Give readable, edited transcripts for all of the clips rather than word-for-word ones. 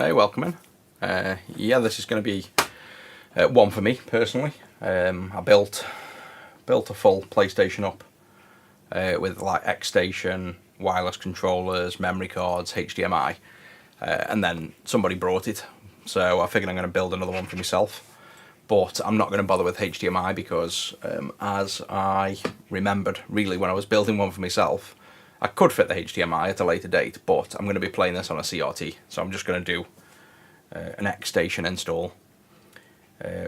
Hey, welcome in. Yeah, this is going to be one for me personally. I built a full PlayStation up with like xStation, wireless controllers, memory cards, HDMI, and then somebody brought it, so I figured I'm going to build another one for myself. But I'm not going to bother with HDMI because, as I remembered really when I was building one for myself, I could fit the HDMI at a later date, but I'm going to be playing this on a CRT, so I'm just going to do an xStation install.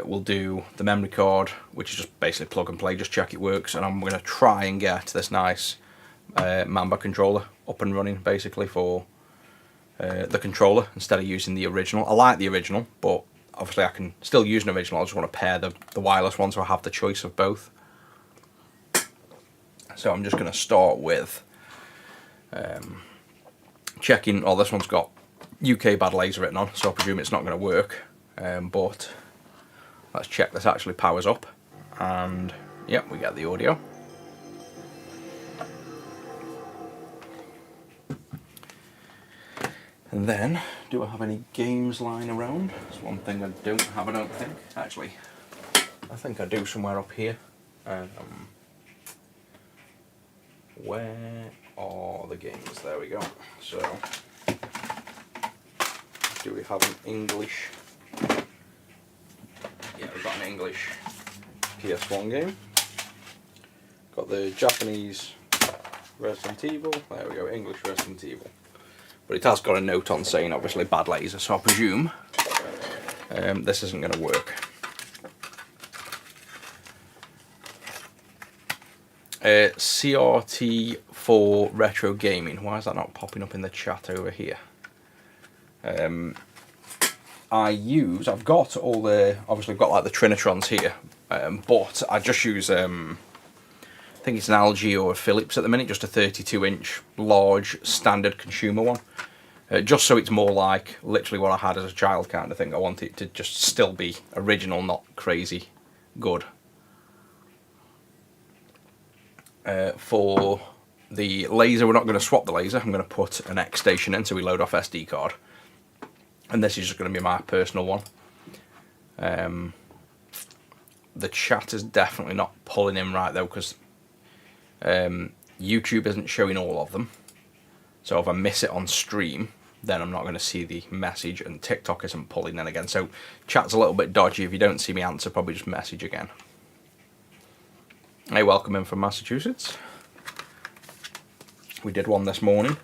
We'll do the memory card, which is just basically plug and play, just check it works, and I'm going to try and get this nice Mamba controller up and running basically for the controller instead of using the original. I like the original, but obviously I can still use an original. I just want to pair the wireless one so I have the choice of both. So I'm just going to start with checking. Oh, this one's got UK bad laser written on, so I presume it's not going to work, but let's check this actually powers up, and yep, we get the audio. And then, do I have any games lying around? That's one thing I don't have, I don't think. Actually, I think I do somewhere up here. Where are the games? There we go. So, do we have an English? Yeah, we've got an English PS1 game. Got the Japanese Resident Evil. There we go, English Resident Evil. But it has got a note on saying obviously bad laser, so I presume this isn't going to work. CRT for retro gaming. Why is that not popping up in the chat over here? I've got all the, obviously I've got like the Trinitrons here, but I just use, I think it's an LG or a Philips at the minute, just a 32-inch large standard consumer one. Just so it's more like literally what I had as a child kind of thing. I want it to just still be original, not crazy good. For the laser, we're not going to swap the laser. I'm going to put an xStation in so we load off SD card. And this is just going to be my personal one. The chat is definitely not pulling in right though, because YouTube isn't showing all of them. So if I miss it on stream, then I'm not going to see the message, and TikTok isn't pulling in again. So chat's a little bit dodgy. If you don't see me answer, probably just message again. Hey, welcome in from Massachusetts. We did one this morning.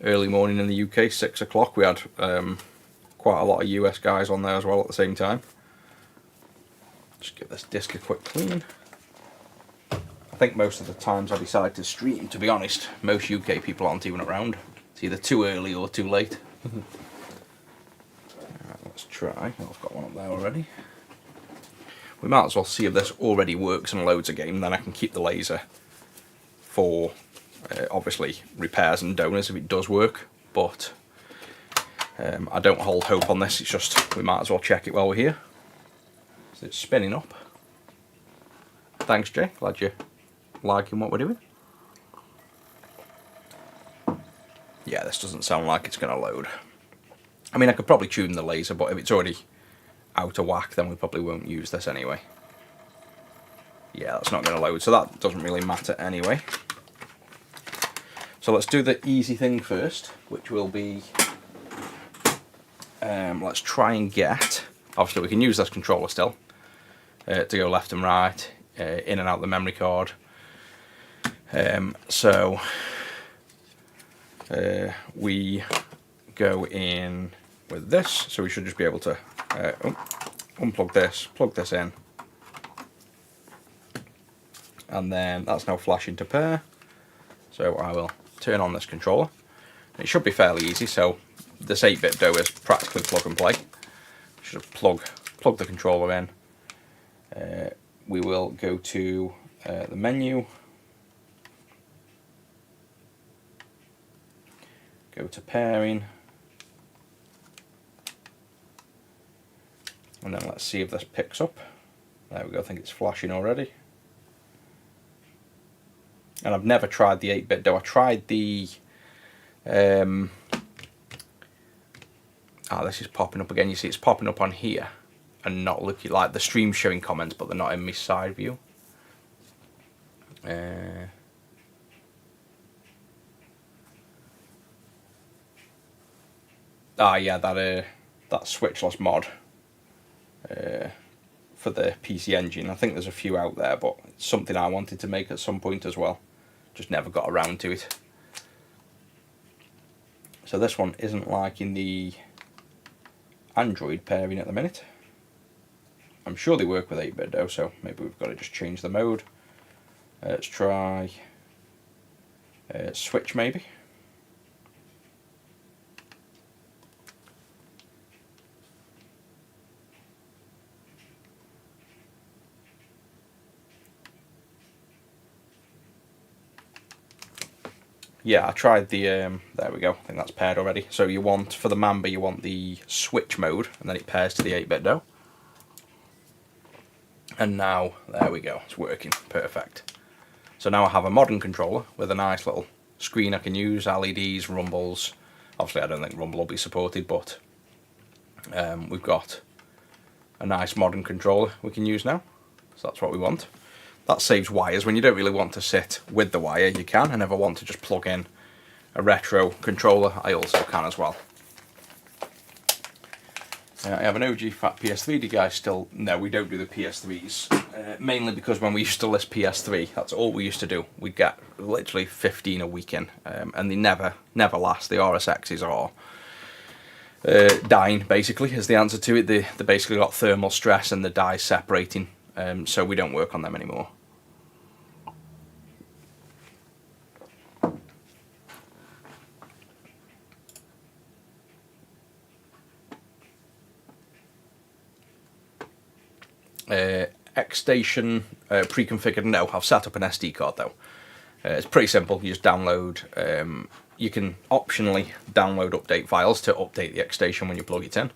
Early morning in the UK, 6 o'clock. We had quite a lot of US guys on there as well at the same time. Just give this disc a quick clean. I think most of the times I decide to stream, to be honest, most UK people aren't even around. It's either too early or too late. Right, let's try. Oh, I've got one up there already. We might as well see if this already works and loads a game, then I can keep the laser for obviously repairs and donors if it does work, but I don't hold hope on this. It's just we might as well check it while we're here. So it's spinning up. Thanks, Jay, glad you're liking what we're doing. Yeah, this doesn't sound like it's going to load. I mean, I could probably tune the laser, but if it's already out of whack, then we probably won't use this anyway. Yeah, that's not going to load, so that doesn't really matter anyway. So let's do the easy thing first, which will be, let's try and get, obviously we can use this controller still, to go left and right, in and out the memory card. So we go in with this, so we should just be able to unplug this, plug this in, and then that's now flashing to pair. So I will turn on this controller. It should be fairly easy, so this 8-bit DOE is practically plug and play. Should plug the controller in. We will go to the menu, go to pairing, and then let's see if this picks up. There we go, I think it's flashing already. And I've never tried the 8-bit DOE. I tried the Ah, this is popping up again. You see it's popping up on here and not looking like the stream showing comments, but they're not in my side view. Yeah, that switchless mod for the PC Engine. I think there's a few out there, but it's something I wanted to make at some point as well. Just never got around to it. So this one isn't liking the Android pairing at the minute. I'm sure they work with 8-bit though, so maybe we've got to just change the mode. Let's try Switch maybe. Yeah, I tried the, there we go, I think that's paired already. So you want, for the Mamba, you want the Switch mode, and then it pairs to the 8-bit though. And now, there we go, it's working, perfect. So now I have a modern controller with a nice little screen I can use, LEDs, rumbles. Obviously I don't think rumble will be supported, but we've got a nice modern controller we can use now. So that's what we want. That saves wires. When you don't really want to sit with the wire, you can. I never want to just plug in a retro controller, I also can as well. I have an OG fat PS3. Do you guys still? No, we don't do the PS3s. Mainly because when we used to list PS3, that's all we used to do. We'd get literally 15 a week in, and they never last. The RSXs are dying, basically, is the answer to it. They basically got thermal stress and the die separating, so we don't work on them anymore. xStation pre-configured. No, I've set up an SD card though. It's pretty simple. You just download. You can optionally download update files to update the xStation when you plug it in.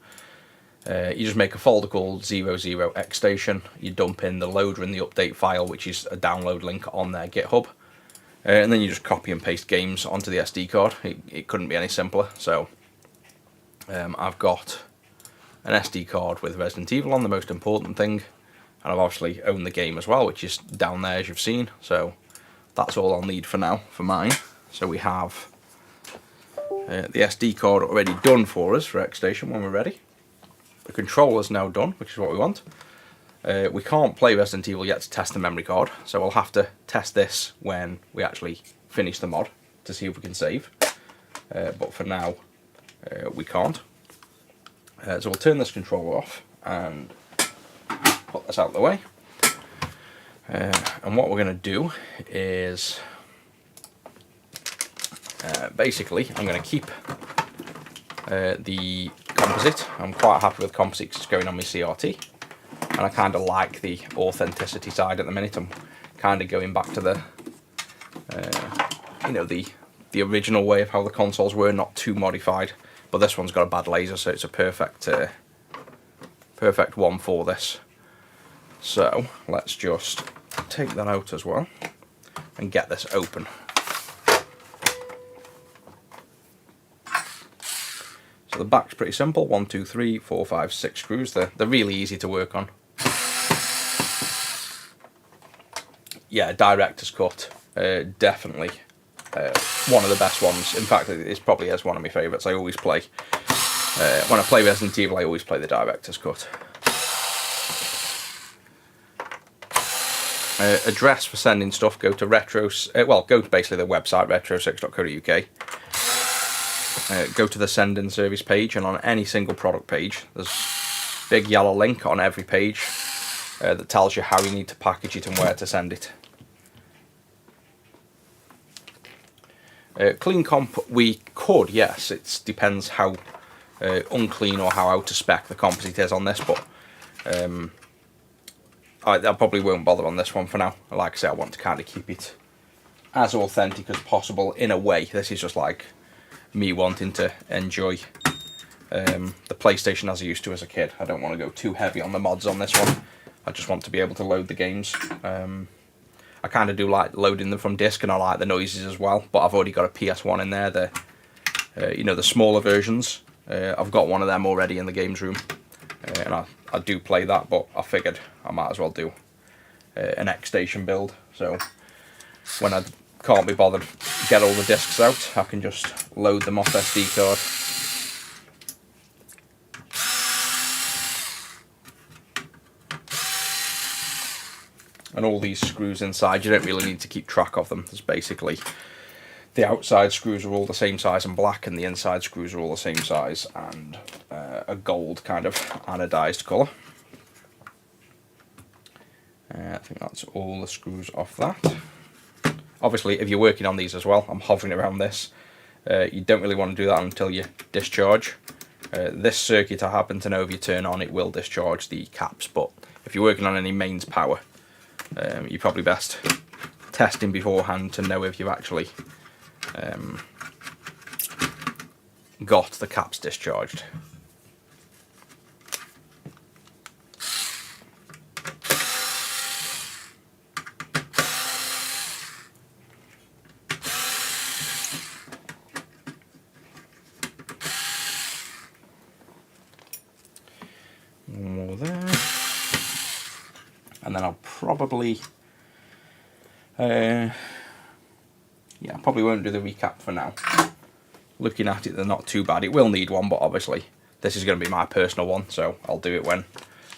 You just make a folder called 00 xStation. You dump in the loader and the update file, which is a download link on their GitHub, and then you just copy and paste games onto the SD card. It couldn't be any simpler. So I've got an SD card with Resident Evil on, the most important thing. And I've obviously owned the game as well, which is down there as you've seen. So that's all I'll need for now for mine. So we have the SD card already done for us for xStation when we're ready. The controller's now done, which is what we want. We can't play Resident Evil yet to test the memory card, so we'll have to test this when we actually finish the mod to see if we can save. But for now, we can't. So we'll turn this controller off and put this out of the way. And what we're going to do is basically I'm going to keep the composite. I'm quite happy with composite because it's going on my CRT, and I kind of like the authenticity side at the minute. I'm kind of going back to the you know, the original way of how the consoles were, not too modified. But this one's got a bad laser, so it's a perfect perfect one for this. So let's just take that out as well and get this open. So the back's pretty simple: 1, 2, 3, 4, 5, 6 screws. They're really easy to work on. Yeah, director's cut, definitely one of the best ones. In fact, it's probably as one of my favourites. I always play when I play Resident Evil. I always play the director's cut. Address for sending stuff: go to go to basically the website retro6.co.uk. Go to the send-in service page, and on any single product page, there's a big yellow link on every page that tells you how you need to package it and where to send it. Clean comp, we could, yes. It depends how unclean or how out of spec the composite is on this, but I probably won't bother on this one for now. Like I say, I want to kind of keep it as authentic as possible in a way. This is just like me wanting to enjoy the PlayStation as I used to as a kid. I don't want to go too heavy on the mods on this one. I just want to be able to load the games. I kind of do like loading them from disc, and I like the noises as well, but I've already got a PS1 in there, you know, the smaller versions, I've got one of them already in the games room, and I do play that, but I figured I might as well do an xStation build. So when I can't be bothered get all the discs out, I can just load them off SD card. And all these screws inside, you don't really need to keep track of them. There's basically, the outside screws are all the same size and black, and the inside screws are all the same size and a gold kind of anodized colour. I think that's all the screws off that. Obviously, if you're working on these as well, I'm hovering around this. You don't really want to do that until you discharge. This circuit, I happen to know if you turn on, it will discharge the caps, but if you're working on any mains power, you're probably best testing beforehand to know if you've actually got the caps discharged. More there. And then I'll probably, yeah, I probably won't do the recap for now. Looking at it, they're not too bad. It will need one, but obviously this is going to be my personal one, so I'll do it when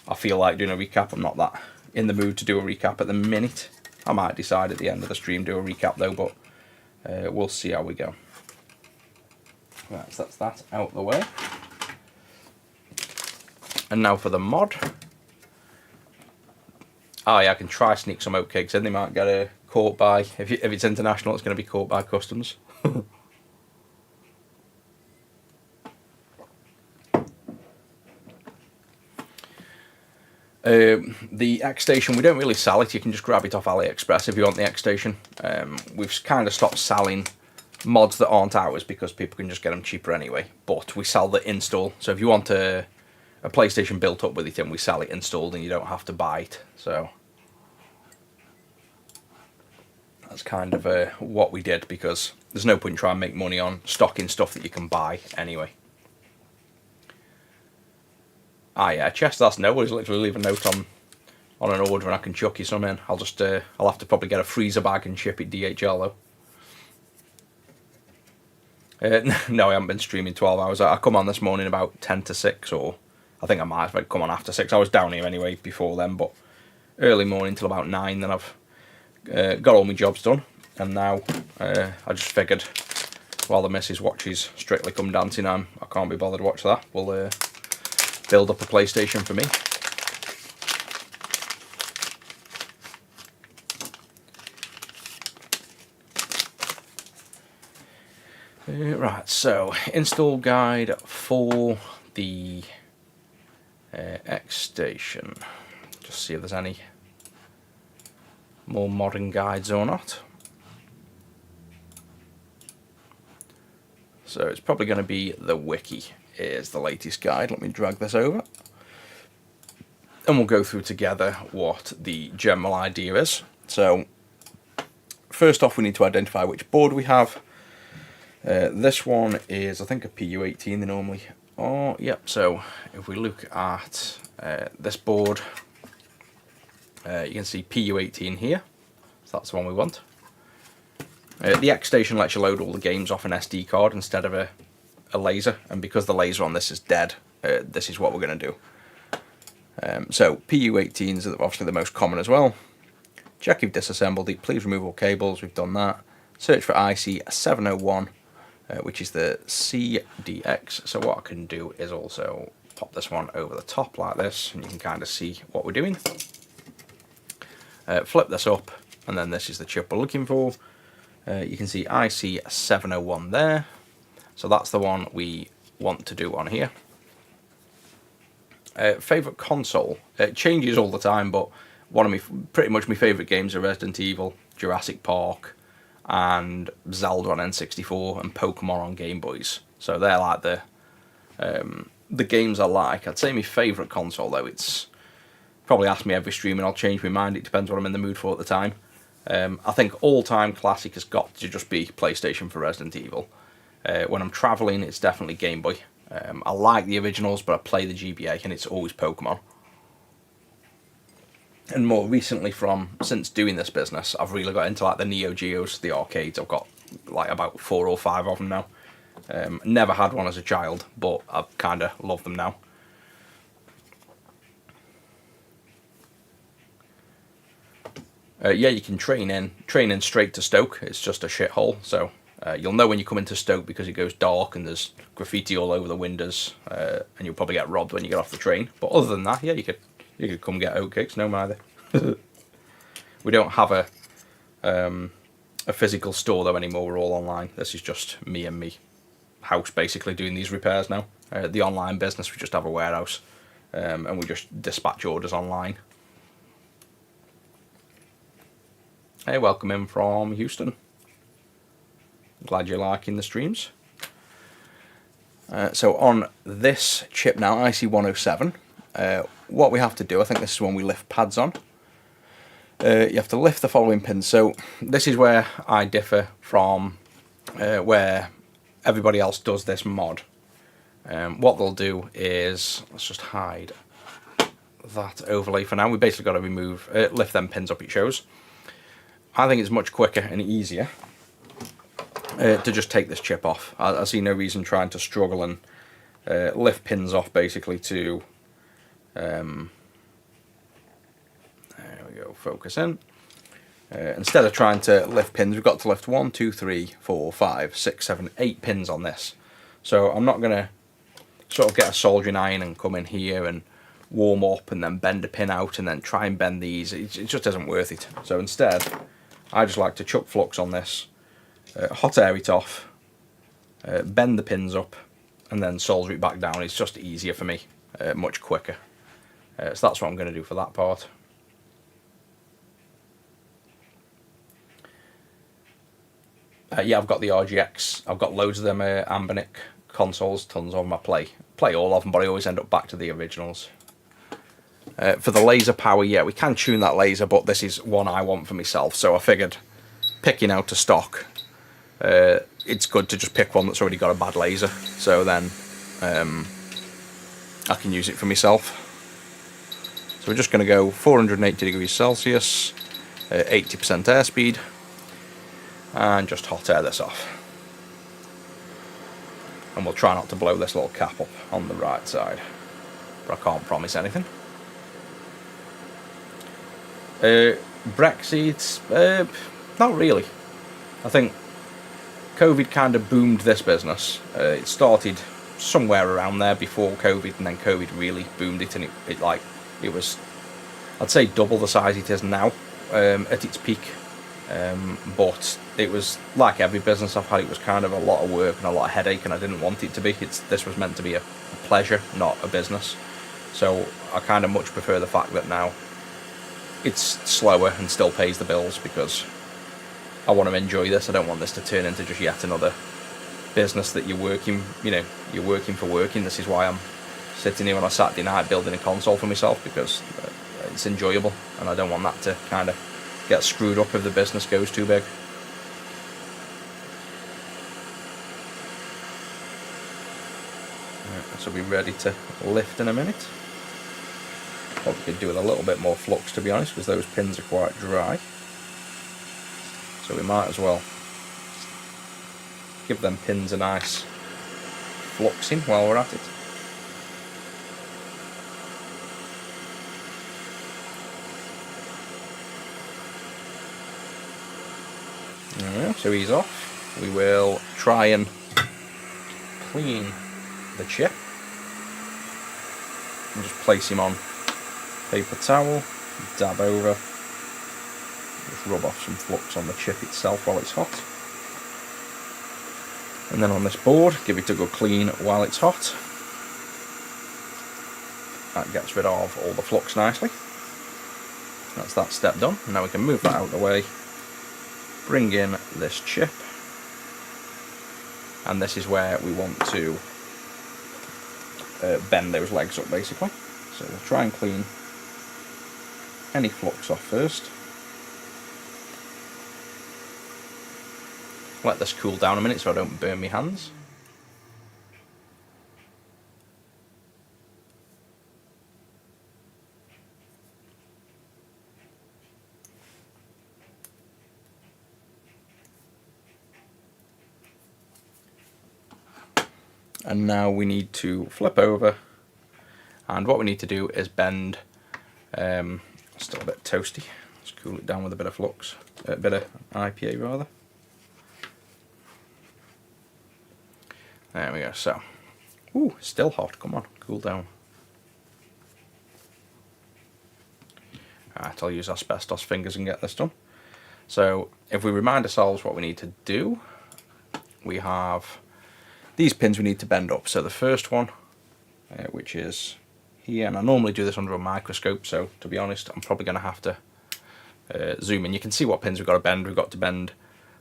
I feel like doing a recap. I'm not that in the mood to do a recap at the minute. I might decide at the end of the stream do a recap though, but we'll see how we go. Right, so that's that out the way. And now for the mod. Oh yeah, I can try sneak some oat cakes in. They might get caught by, if it's international, it's going to be caught by customs. The xStation, we don't really sell it. You can just grab it off AliExpress if you want the xStation. We've kind of stopped selling mods that aren't ours because people can just get them cheaper anyway. But we sell the install. So if you want a PlayStation built up with it in, we sell it installed and you don't have to buy it. So that's kind of what we did, because there's no point in trying to make money on stocking stuff that you can buy anyway. Ah yeah, chest, that's no worries. Literally leave a note on an order and I can chuck you some in. I'll just I'll have to probably get a freezer bag and ship it DHL though. No, I haven't been streaming 12 hours. I come on this morning about 10 to 6, or I think I might have come on after 6. I was down here anyway before then, but early morning till about 9. Then I've got all my jobs done, and now I just figured while the missus watches Strictly Come Dancing, I can't be bothered to watch that. We'll build up a PlayStation for me. Right, so install guide for the xStation. Just see if there's any more modern guides or not. So it's probably going to be the wiki is the latest guide. Let me drag this over and we'll go through together what the general idea is. So first off, we need to identify which board we have. This one is, I think, a PU18 they normally are. Yep, so if we look at this board, you can see PU18 here, so that's the one we want. The xStation lets you load all the games off an SD card instead of a laser, and because the laser on this is dead, this is what we're going to do. So PU18s are obviously the most common as well. Check you've disassembled it, please remove all cables, we've done that. Search for IC701, which is the CDX. So what I can do is also pop this one over the top like this, and you can kind of see what we're doing. Flip this up, and then this is the chip we're looking for. You can see IC701 there. So that's the one we want to do on here. Favourite console? It changes all the time, but pretty much my favourite games are Resident Evil, Jurassic Park, and Zelda on N64, and Pokemon on Game Boys. So they're like the games I like. I'd say my favourite console though, it's probably ask me every stream and I'll change my mind. It depends what I'm in the mood for at the time. I think all-time classic has got to just be PlayStation for Resident Evil. When I'm travelling, it's definitely Game Boy. I like the originals, but I play the GBA and it's always Pokemon. And more recently, since doing this business, I've really got into like the Neo Geos, the arcades. I've got like about 4 or 5 of them now. Never had one as a child, but I kind of love them now. Yeah, you can train in straight to Stoke. It's just a shithole, so you'll know when you come into Stoke because it goes dark and there's graffiti all over the windows, and you'll probably get robbed when you get off the train. But other than that, yeah, you could come get oat cakes, no matter. We don't have a physical store though anymore. We're all online. This is just me and me house basically doing these repairs now. The online business, we just have a warehouse, and we just dispatch orders online. Hey, welcome in from Houston. Glad you're liking the streams. So on this chip now, IC107, what we have to do, I think this is when we lift pads on. You have to lift the following pins. So this is where I differ from where everybody else does this mod. What they'll do is, let's just hide that overlay for now. We basically got to remove, lift them pins up, it shows. I think it's much quicker and easier to just take this chip off. I see no reason trying to struggle and lift pins off basically to, there we go, focus in. Instead of trying to lift pins, we've got to lift 1, 2, 3, 4, 5, 6, 7, 8 pins on this. So I'm not going to sort of get a soldering iron and come in here and warm up and then bend a pin out and then try and bend these. It just isn't worth it. So instead, I just like to chuck flux on this, hot air it off, bend the pins up, and then solder it back down. It's just easier for me, much quicker. So that's what I'm going to do for that part. Yeah, I've got the RGX. I've got loads of them Ambonic consoles, tons of them. I play all of them, but I always end up back to the originals. For the laser power, yeah, we can tune that laser, but this is one I want for myself, so I figured picking out a stock, it's good to just pick one that's already got a bad laser, so then I can use it for myself. So we're just going to go 480 degrees Celsius, 80% airspeed, and just hot air this off. And we'll try not to blow this little cap up on the right side, but I can't promise anything. Brexit, not really. I think COVID kind of boomed this business. It started somewhere around there before COVID, and then COVID really boomed it, and it was, I'd say, double the size it is now at its peak. But it was like every business I've had. It was kind of a lot of work and a lot of headache, and I didn't want it to be. This was meant to be a pleasure, not a business. So I kind of much prefer the fact that now it's slower and still pays the bills, because I want to enjoy this. I don't want this to turn into just yet another business that you're working, you're working for working. This is why I'm sitting here on a Saturday night building a console for myself, because it's enjoyable, and I don't want that to kind of get screwed up if the business goes too big. So we'll be ready to lift in a minute. Probably could do with a little bit more flux, to be honest, because those pins are quite dry. So we might as well give them pins a nice fluxing while we're at it. There we go, so he's off. We will try and clean the chip. And just place him on paper towel, dab over, just rub off some flux on the chip itself while it's hot. And then on this board, give it a good clean while it's hot. That gets rid of all the flux nicely. That's that step done. Now we can move that out of the way, bring in this chip, and this is where we want to bend those legs up basically. So we'll try and clean any flux off first. Let this cool down a minute so I don't burn my hands. And now we need to flip over, and what we need to do is bend, still a bit toasty, let's cool it down with a bit of flux, a bit of IPA rather. There we go, so, ooh, still hot, come on, cool down. Right, I'll use asbestos fingers and get this done. So, if we remind ourselves what we need to do, we have these pins we need to bend up. So the first one, which is here, and I normally do this under a microscope, so to be honest, I'm probably going to have to zoom in. You can see what pins we've got to bend. We've got to bend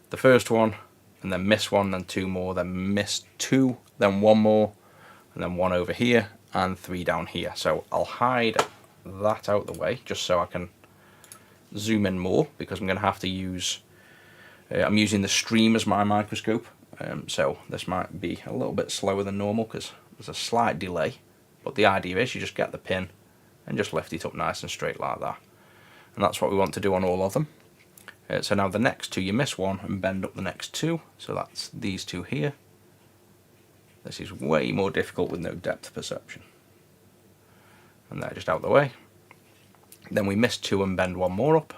the first one, and then miss one, then two more, then miss two, then one more, and then one over here, and three down here. So I'll hide that out the way, just so I can zoom in more, because I'm going to have to use, I'm using the stream as my microscope. So this might be a little bit slower than normal because there's a slight delay, but the idea is you just get the pin and just lift it up nice and straight like that, and that's what we want to do on all of them. So now the next two, you miss one and bend up the next two, so that's these two here. This is way more difficult with no depth perception, and they're just out the way. Then we miss two and bend one more up,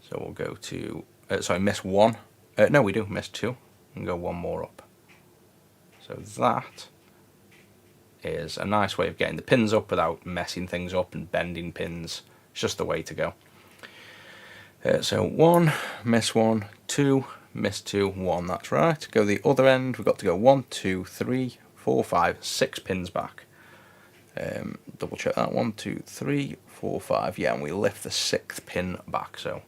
so we'll go to, sorry, miss one, no we do miss two and go one more up. So that is a nice way of getting the pins up without messing things up and bending pins. It's just the way to go. So one, miss one, two, miss two, one, that's right. Go the other end, we've got to go 1, 2, 3, 4, 5, 6 pins back. Double check that, 1, 2, 3, 4, 5, yeah, and we lift the 6th pin back. So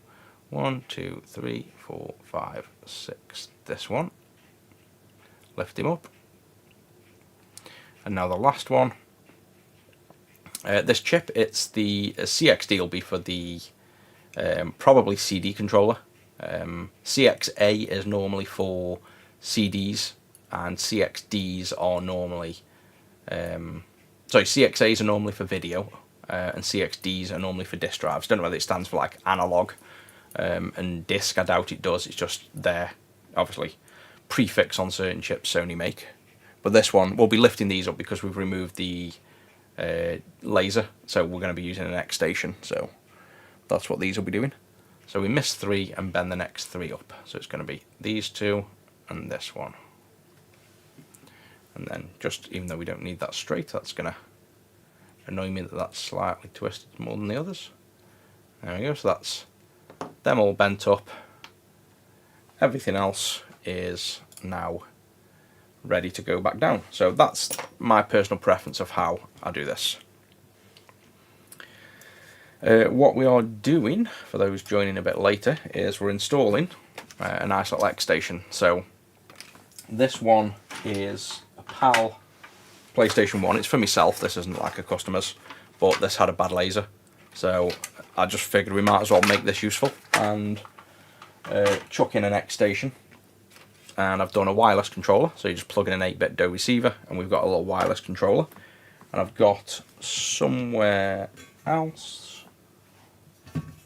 1, 2, 3, 4, 5, 6, this one. Lift him up. And now the last one. This chip, it's the CXD will be for the probably CD controller. CXA is normally for CDs, and CXDs are normally, sorry, CXAs are normally for video, and CXDs are normally for disk drives. Don't know whether it stands for like analog and disk, I doubt it does. It's just their, obviously, prefix on certain chips Sony make. But this one, we'll be lifting these up because we've removed the laser, so we're going to be using an xStation, so that's what these will be doing. So we miss 3 and bend the next 3 up, so it's going to be these two and this one. And then just, even though we don't need that straight, that's going to annoy me that that's slightly twisted more than the others. There we go, so that's them all bent up. Everything else is now ready to go back down. So that's my personal preference of how I do this. What we are doing, for those joining a bit later, is we're installing a nice little xStation. So this one is a PAL PlayStation 1. It's for myself, this isn't like a customer's, but this had a bad laser. So I just figured we might as well make this useful and chuck in an xStation. And I've done a wireless controller, so you just plug in an 8-bit DOE receiver and we've got a little wireless controller. And I've got somewhere else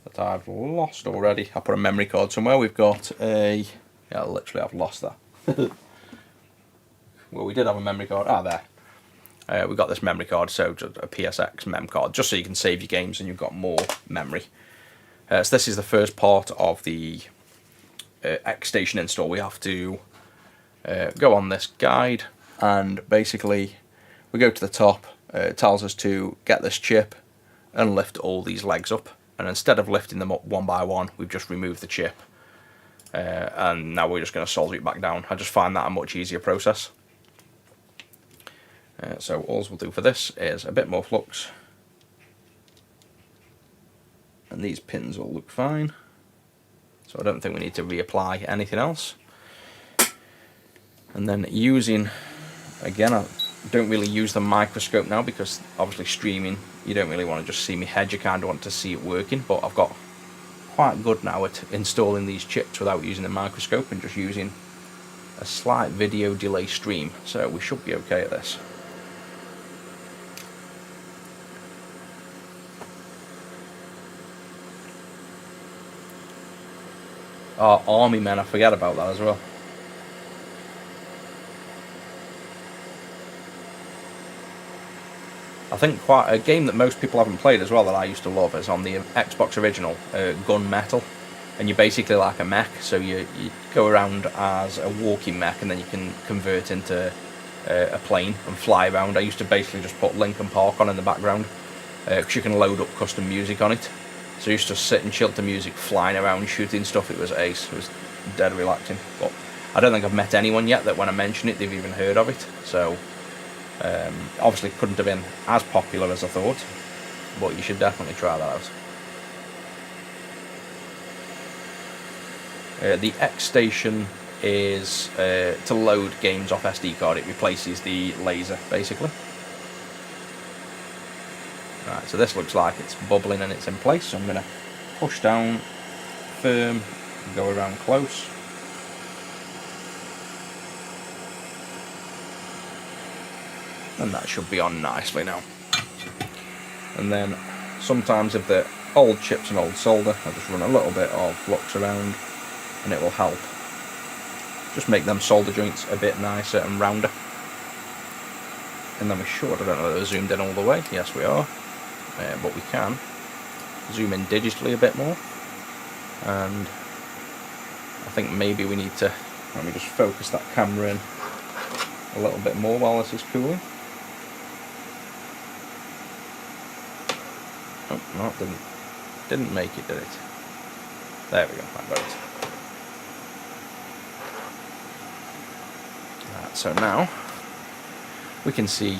that I've lost already. I put a memory card somewhere. We've got a, yeah, literally I've lost that. Well, we did have a memory card, there. We've got this memory card, so just a PSX mem card, just so you can save your games and you've got more memory. So this is the first part of the xStation install. We have to go on this guide, and basically we go to the top. It tells us to get this chip and lift all these legs up, and instead of lifting them up one by one, we've just removed the chip, and now we're just going to solder it back down. I just find that a much easier process. So all we'll do for this is a bit more flux, and these pins all look fine. So I don't think we need to reapply anything else. And then using, again, I don't really use the microscope now because obviously streaming, you don't really want to just see my head, you kind of want to see it working, but I've got quite good now at installing these chips without using the microscope and just using a slight video delay stream, so we should be okay at this. Our army men, I forget about that as well. I think quite a game that most people haven't played as well that I used to love is on the Xbox original, Gunmetal. And you're basically like a mech, so you go around as a walking mech and then you can convert into a plane and fly around. I used to basically just put Linkin Park on in the background because you can load up custom music on it. So I used to sit and chill to music, flying around, shooting stuff. It was ace. It was dead relaxing. But I don't think I've met anyone yet that when I mention it, they've even heard of it. So obviously couldn't have been as popular as I thought, but you should definitely try that out. The xStation is to load games off SD card. It replaces the laser, basically. Right, so this looks like it's bubbling and it's in place, so I'm going to push down, firm, and go around close. And that should be on nicely now. And then sometimes if they're old chips and old solder, I'll just run a little bit of flux around and it will help just make them solder joints a bit nicer and rounder. And then we should, I don't know whether we're zoomed in all the way, yes we are, but we can zoom in digitally a bit more, and I think maybe we need to, let me just focus that camera in a little bit more while this is cooling. Oh, no, it didn't make it, did it? There we go, I got it. Right, so now we can see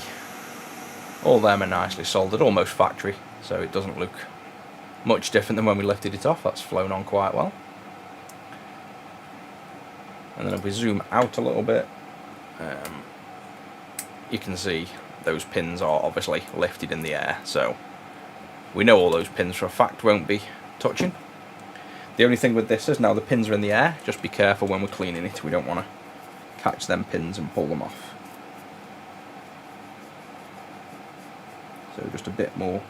all them are nicely soldered, almost factory, so it doesn't look much different than when we lifted it off. That's flown on quite well. And then if we zoom out a little bit, you can see those pins are obviously lifted in the air, so we know all those pins for a fact won't be touching. The only thing with this is now the pins are in the air, just be careful when we're cleaning it, we don't want to catch them pins and pull them off. So just a bit more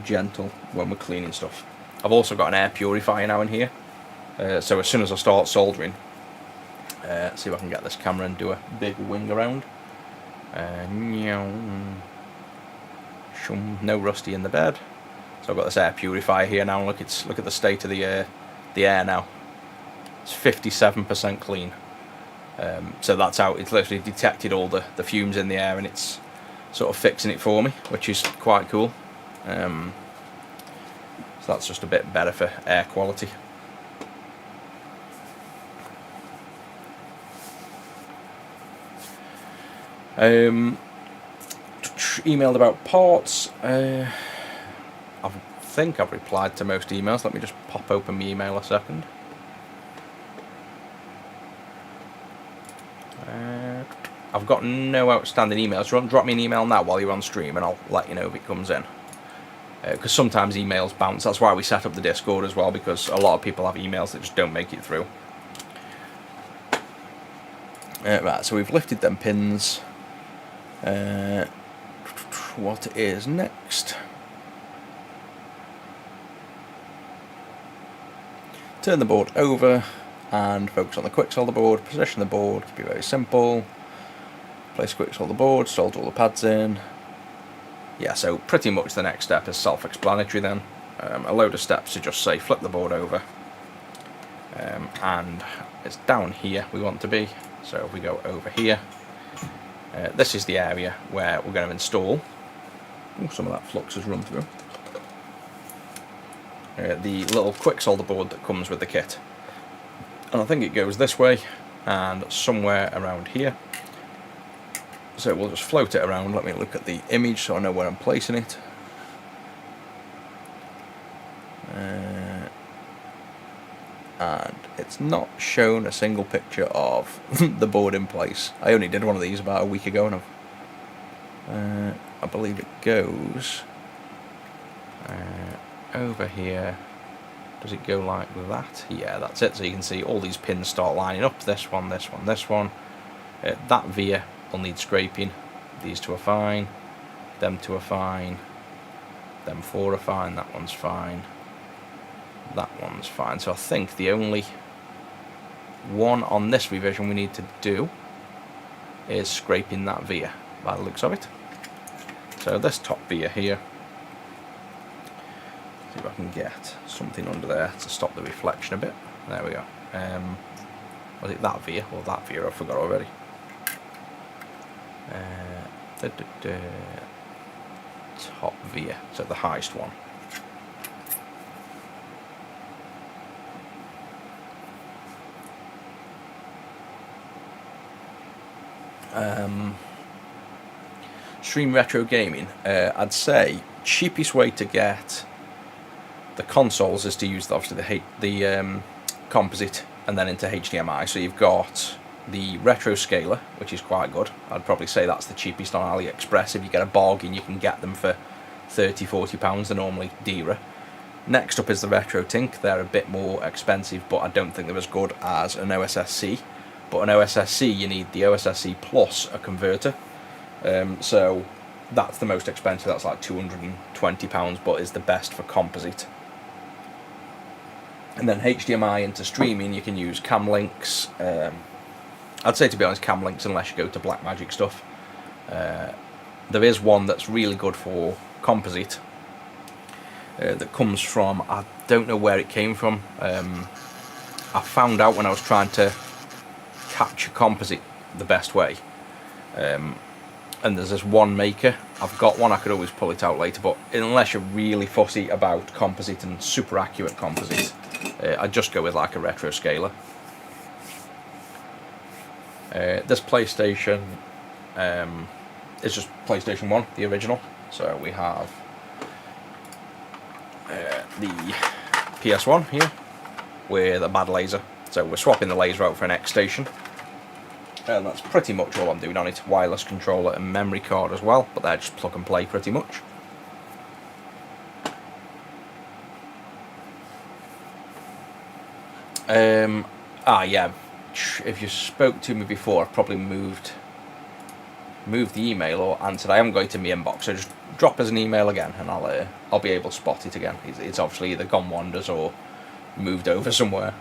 gentle when we're cleaning stuff. I've also got an air purifier now in here, so as soon as I start soldering, see if I can get this camera and do a big wing around. No rusty in the bed. So I've got this air purifier here now. Look at the state of the air now. It's 57% clean. So that's out. It's literally detected all the fumes in the air and it's sort of fixing it for me, which is quite cool. So that's just a bit better for air quality. Emailed about parts. I think I've replied to most emails. Let me just pop open my email a second. I've got no outstanding emails. Drop me an email now while you're on stream and I'll let you know if it comes in. Because sometimes emails bounce. That's why we set up the Discord as well, because a lot of people have emails that just don't make it through. Right, so we've lifted them pins. What is next? Turn the board over and focus on the quick solder board. Position the board, keep it very simple. Place quick solder board, solder all the pads in. Yeah, so pretty much the next step is self-explanatory then. A load of steps to just say flip the board over. And it's down here we want to be. So if we go over here, this is the area where we're going to install. Ooh, some of that flux has run through. The little quick solder board that comes with the kit. And I think it goes this way and somewhere around here. So we'll just float it around. Let me look at the image so I know where I'm placing it. And it's not shown a single picture of the board in place. I only did one of these about a week ago and I believe it goes over here. Does it go like that? Yeah, that's it. So you can see all these pins start lining up. This one, this one, this one. That via will need scraping. These two are fine. Them two are fine. Them four are fine. That one's fine. That one's fine. So I think the only one on this revision we need to do is scraping that via, by the looks of it. So this top via here, see if I can get something under there to stop the reflection a bit. There we go. Was it that via or that via? I forgot already. Top via, so the highest one. Stream retro gaming. I'd say cheapest way to get the consoles is to use obviously the composite and then into HDMI. So you've got the retro scaler, which is quite good. I'd probably say that's the cheapest on AliExpress. If you get a bargain, you can get them for £30–40. They're normally dearer. Next up is the Retro Tink. They're a bit more expensive, but I don't think they're as good as an OSSC. But an OSSC, you need the OSSC plus a converter. So that's the most expensive. That's like £220, but is the best for composite. And then HDMI into streaming, you can use cam links. I'd say, to be honest, cam links unless you go to Blackmagic stuff. There is one that's really good for composite that comes from, I don't know where it came from. I found out when I was trying to capture composite the best way. And there's this one maker. I've got one, I could always pull it out later, but unless you're really fussy about composite and super accurate composite, I'd just go with like a retro scaler. This PlayStation is just PlayStation 1, the original. So we have the PS1 here with a bad laser. So we're swapping the laser out for an xStation. And that's pretty much all I'm doing on it. Wireless controller and memory card as well, but they're just plug and play pretty much. Yeah, if you spoke to me before, I've probably moved the email or answered. I haven't got it in my inbox, so just drop us an email again and I'll be able to spot it again. It's obviously either gone wanders or moved over somewhere.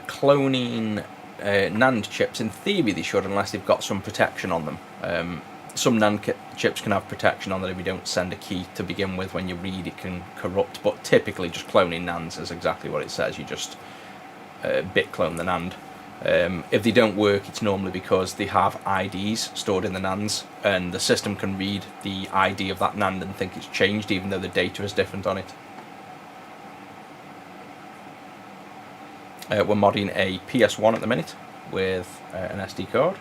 Cloning NAND chips, in theory they should, unless they've got some protection on them. Some NAND chips can have protection on that if you don't send a key to begin with. When you read, it can corrupt, but typically just cloning NANDs is exactly what it says. You just bit clone the NAND. If they don't work, it's normally because they have IDs stored in the NANDs, and the system can read the ID of that NAND and think it's changed even though the data is different on it. We're modding a PS1 at the minute with an SD card.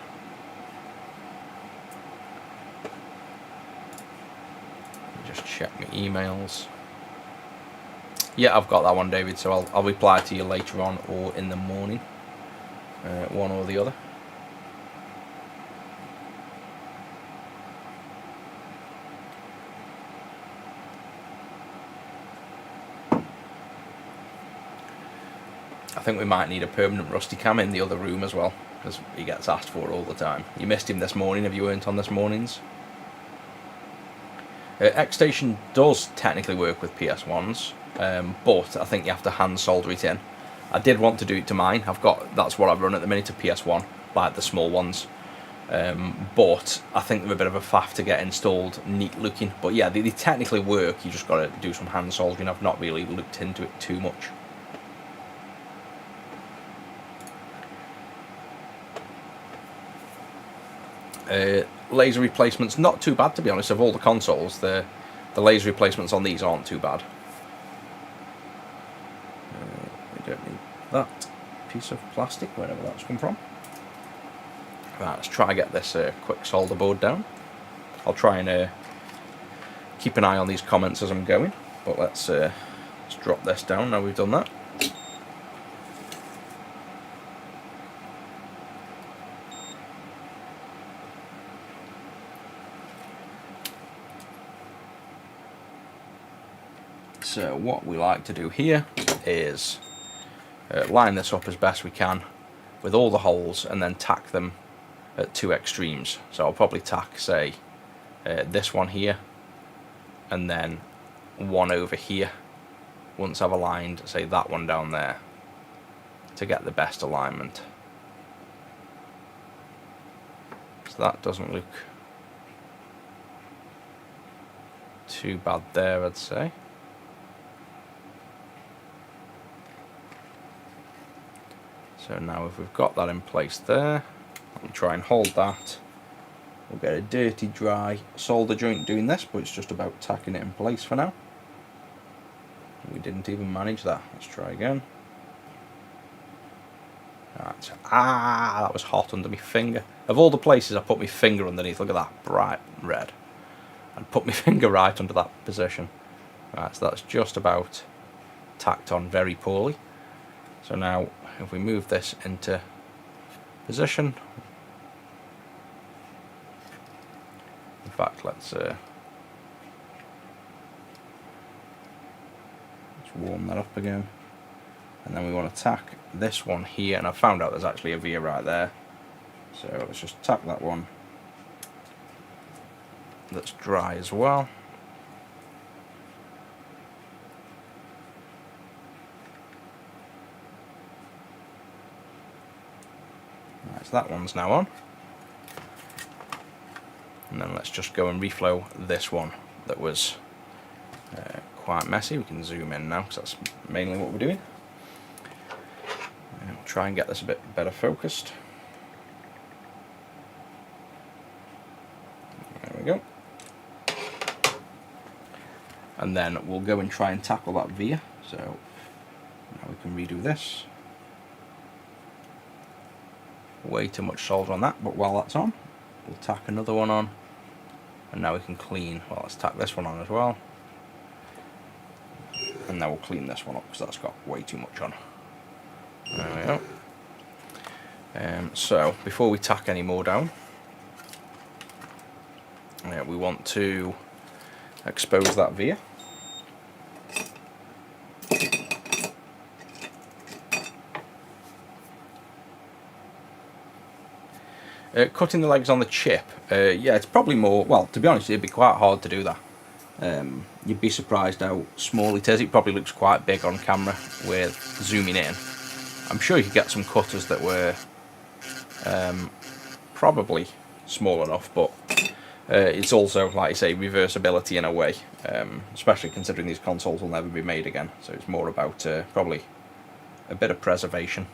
Just check my emails. Yeah, I've got that one, David, so I'll reply to you later on or in the morning. One or the other. I think we might need a permanent Rusty Cam in the other room as well, because he gets asked for all the time. You missed him this morning if you weren't on this morning's. xStation does technically work with PS1s, but I think you have to hand solder it in. I did want to do it to mine. That's what I run at the minute, a PS1, like the small ones. But I think they're a bit of a faff to get installed neat looking. But yeah, they technically work. You just got to do some hand soldering. I've not really looked into it too much. Laser replacements, not too bad, to be honest. Of all the consoles, the laser replacements on these aren't too bad. We don't need that piece of plastic, wherever that's come from. Right, let's try and get this quick solder board down. I'll try and keep an eye on these comments as I'm going, but let's drop this down now we've done that. So what we like to do here is line this up as best we can with all the holes and then tack them at two extremes. So I'll probably tack, say, this one here and then one over here once I've aligned, say, that one down there to get the best alignment. So that doesn't look too bad there, I'd say. So now if we've got that in place there, I'll try and hold that. We'll get a dirty, dry solder joint doing this, but it's just about tacking it in place for now. We didn't even manage that. Let's try again. Right. That was hot under my finger. Of all the places I put my finger underneath, look at that, bright red. I'd put my finger right under that position. Right, so that's just about tacked on very poorly. So now, if we move this into position, in fact, let's warm that up again, and then we want to tack this one here, and I found out there's actually a via right there, so let's just tack that one that's dry as well. Right, so that one's now on, and then let's just go and reflow this one that was quite messy. We can zoom in now because that's mainly what we're doing. We'll try and get this a bit better focused. There we go. And then we'll go and try and tackle that via. So now we can redo this. Way too much solder on that, but while that's on, we'll tack another one on, and now we can clean. Well, let's tack this one on as well, and now we'll clean this one up because that's got way too much on. There we go. So before we tack any more down, we want to expose that via. Cutting the legs on the chip, yeah, it's probably more, well, to be honest, it'd be quite hard to do that. You'd be surprised how small it is. It probably looks quite big on camera with zooming in. I'm sure you could get some cutters that were probably small enough, but it's also, like I say, reversibility in a way, especially considering these consoles will never be made again. So it's more about probably a bit of preservation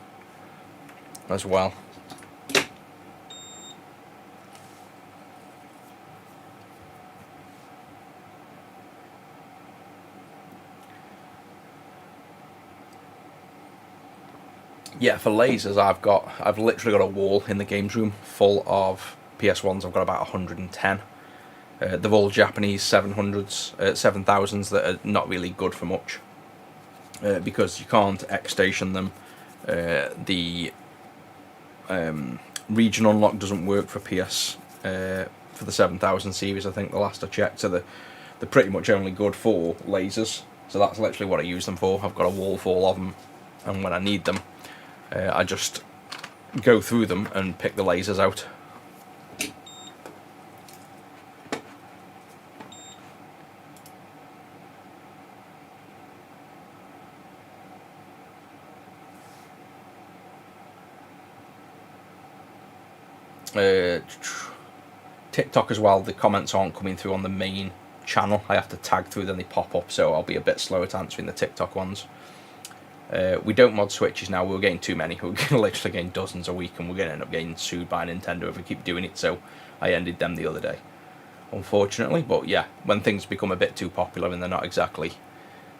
as well. Yeah, for lasers, I've literally got a wall in the games room full of PS1s. I've got about 110. They're all Japanese 700s, 7000s that are not really good for much because you can't xStation them. The region unlock doesn't work for PS for the 7000 series. I think the last I checked, so they're pretty much only good for lasers. So that's literally what I use them for. I've got a wall full of them, and when I need them, I just go through them and pick the lasers out. TikTok as well, the comments aren't coming through on the main channel. I have to tag through them, they pop up, so I'll be a bit slow at answering the TikTok ones. We don't mod switches now. We're getting too many. We're literally getting dozens a week, and we're going to end up getting sued by Nintendo if we keep doing it, so I ended them the other day, unfortunately. But yeah, when things become a bit too popular and they're not exactly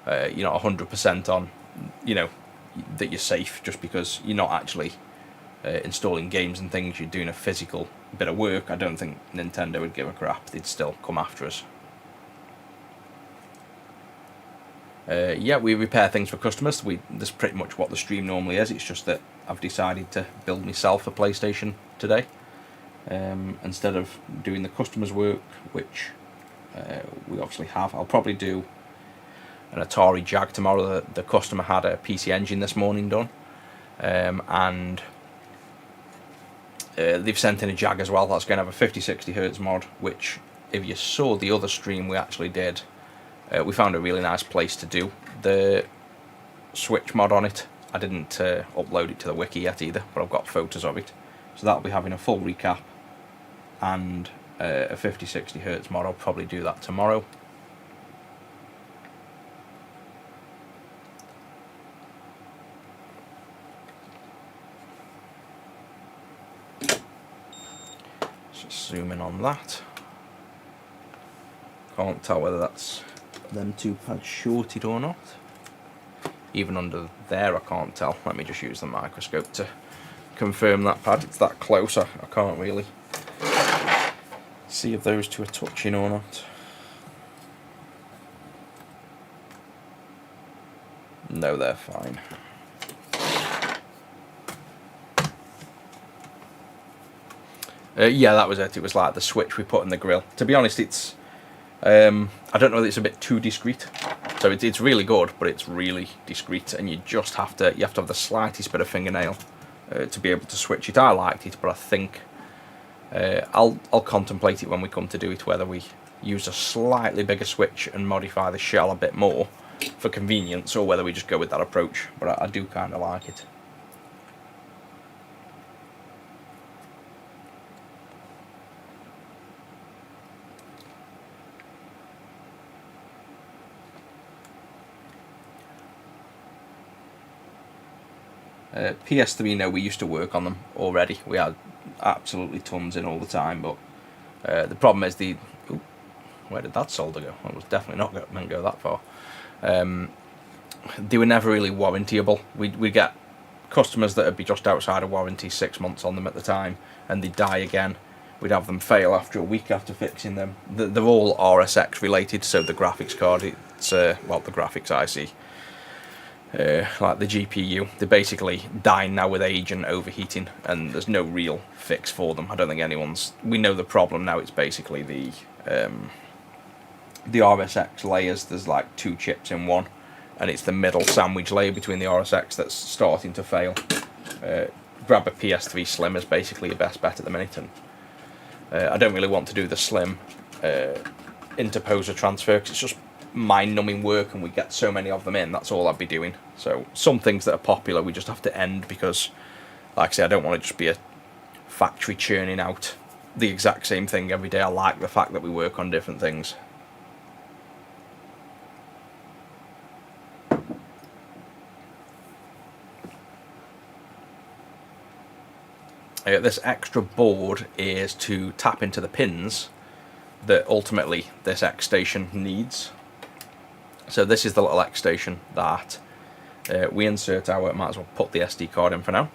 you're not 100% on, you know, that you're safe just because you're not actually installing games and things, you're doing a physical bit of work, I don't think Nintendo would give a crap. They'd still come after us. Yeah, we repair things for customers. That's pretty much what the stream normally is. It's just that I've decided to build myself a PlayStation today instead of doing the customer's work, which we obviously have. I'll probably do an Atari Jag tomorrow. The customer had a PC Engine this morning done, and they've sent in a Jag as well. That's going to have a 50-60 Hz mod, which, if you saw the other stream we actually did, we found a really nice place to do the switch mod on it. I didn't upload it to the wiki yet either, but I've got photos of it. So that'll be having a full recap and a 50-60 Hz mod. I'll probably do that tomorrow. Just zoom in on that. Can't tell whether that's them two pads shorted or not. Even under there I can't tell. Let me just use the microscope to confirm that pad. It's that close, I can't really see if those two are touching or not. No, they're fine. Yeah, that was it. It was like the switch we put in the grill. To be honest, it's I don't know that it's a bit too discreet. So it's really good, but it's really discreet, and you have to have the slightest bit of fingernail to be able to switch it. I liked it, but I think I'll contemplate it when we come to do it, whether we use a slightly bigger switch and modify the shell a bit more for convenience, or whether we just go with that approach. But I do kind of like it. PS3, no, we used to work on them already. We had absolutely tons in all the time, but the problem is ooh, where did that solder go? It was definitely not meant to go that far. They were never really warrantyable. We'd get customers that would be just outside of warranty, 6 months on them at the time, and they'd die again. We'd have them fail after a week after fixing them. They're all RSX related, so the graphics card, it's well, the graphics IC. Like the GPU, they're basically dying now with age and overheating, and there's no real fix for them. I don't think we know the problem now. It's basically the RSX layers. There's like 2 chips in one, and it's the middle sandwich layer between the RSX that's starting to fail. Grab a PS3 Slim is basically your best bet at the minute, and I don't really want to do the Slim interposer transfer because it's just mind-numbing work, and we get so many of them in. That's all I'd be doing. So some things that are popular we just have to end, because like I say, I don't want to just be a factory churning out the exact same thing every day. I like the fact that we work on different things. This extra board is to tap into the pins that ultimately this xStation needs. So this is the little xStation that we insert our, might as well put the SD card in for now.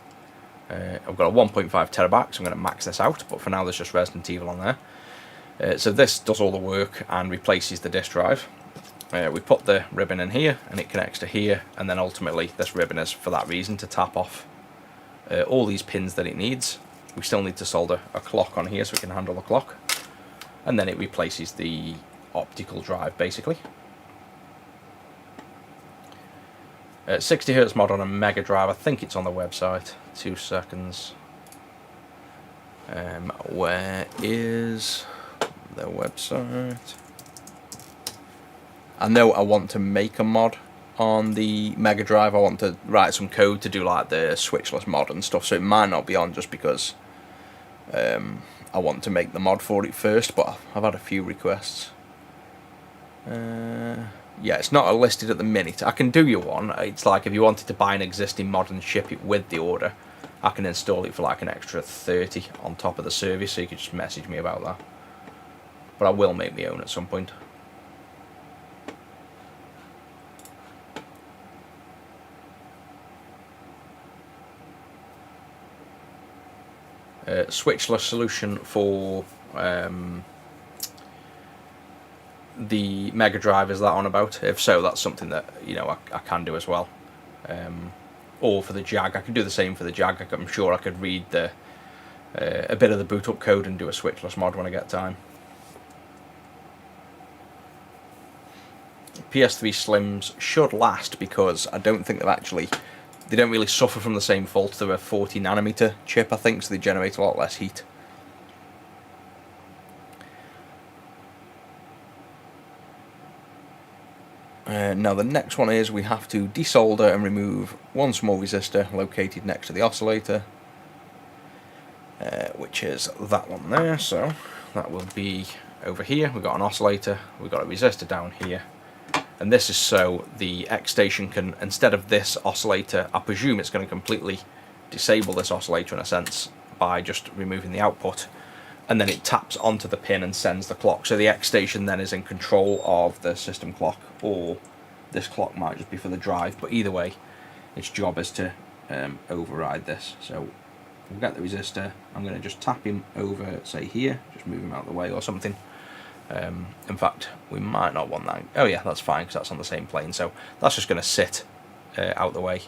I've got a 1.5 terabyte, so I'm going to max this out, but for now there's just Resident Evil on there. So this does all the work and replaces the disk drive. We put the ribbon in here, and it connects to here, and then ultimately this ribbon is for that reason, to tap off all these pins that it needs. We still need to solder a clock on here so it can handle the clock, and then it replaces the optical drive basically. 60 Hz mod on a Mega Drive. I think it's on the website. 2 seconds. Where is the website? I know I want to make a mod on the Mega Drive. I want to write some code to do like the switchless mod and stuff, so it might not be on just because I want to make the mod for it first, but I've had a few requests. Yeah, it's not listed at the minute. I can do you one. It's like if you wanted to buy an existing mod and ship it with the order, I can install it for like an extra 30 on top of the service, so you could just message me about that. But I will make my own at some point. Switchless solution for the Mega Drive, is that on about? If so, that's something that, you know, I can do as well. Or for the Jag, I could do the same for the Jag. I'm sure I could read the a bit of the boot up code and do a switchless mod when I get time. PS3 Slims should last, because I don't think they don't really suffer from the same fault. They're a 40nm chip, I think, so they generate a lot less heat. Now the next one is we have to desolder and remove one small resistor located next to the oscillator, which is that one there. So that will be over here. We've got an oscillator, we've got a resistor down here, and this is so the xStation can, instead of this oscillator, I presume it's going to completely disable this oscillator in a sense by just removing the output, and then it taps onto the pin and sends the clock. So the xStation then is in control of the system clock, or this clock might just be for the drive, but either way its job is to override this. So we'll get the resistor. I'm going to just tap him over, say here, just move him out of the way or something. In fact, we might not want that. Oh yeah, that's fine because that's on the same plane, so that's just going to sit out the way.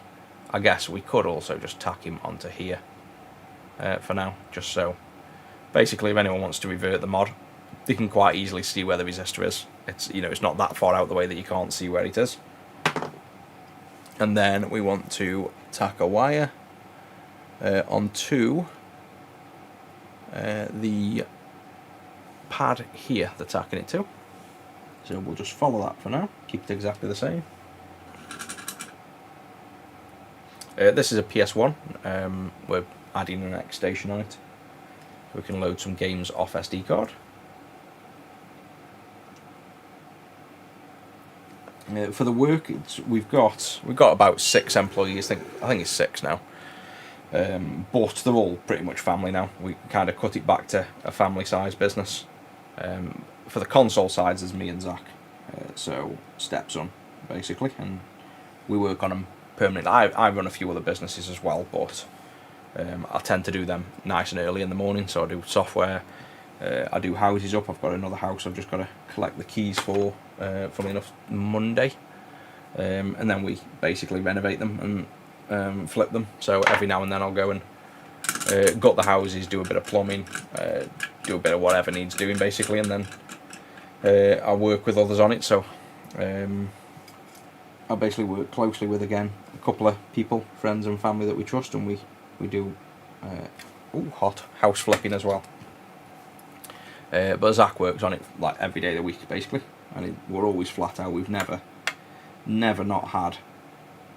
I guess we could also just tack him onto here for now, just so basically if anyone wants to revert the mod, they can quite easily see where the resistor is. It's, you know, it's not that far out the way that you can't see where it is. And then we want to tack a wire onto the pad here they're tacking it to. So we'll just follow that for now, keep it exactly the same. This is a PS1, we're adding an xStation on it. We can load some games off SD card. For the work, we've got about 6 employees. I think it's 6 now. But they're all pretty much family now. We kind of cut it back to a family-sized business. For the console sides, there's me and Zach, so stepson basically, and we work on them permanently. I run a few other businesses as well, but I tend to do them nice and early in the morning. So I do software, I do houses up. I've got another house I've just got to collect the keys for, funnily enough, Monday, and then we basically renovate them and flip them. So every now and then I'll go and gut the houses, do a bit of plumbing, do a bit of whatever needs doing basically, and then I work with others on it. So I basically work closely with, again, a couple of people, friends and family that we trust, and we do hot house flipping as well. But Zach works on it like every day of the week basically, and we're always flat out. We've never not had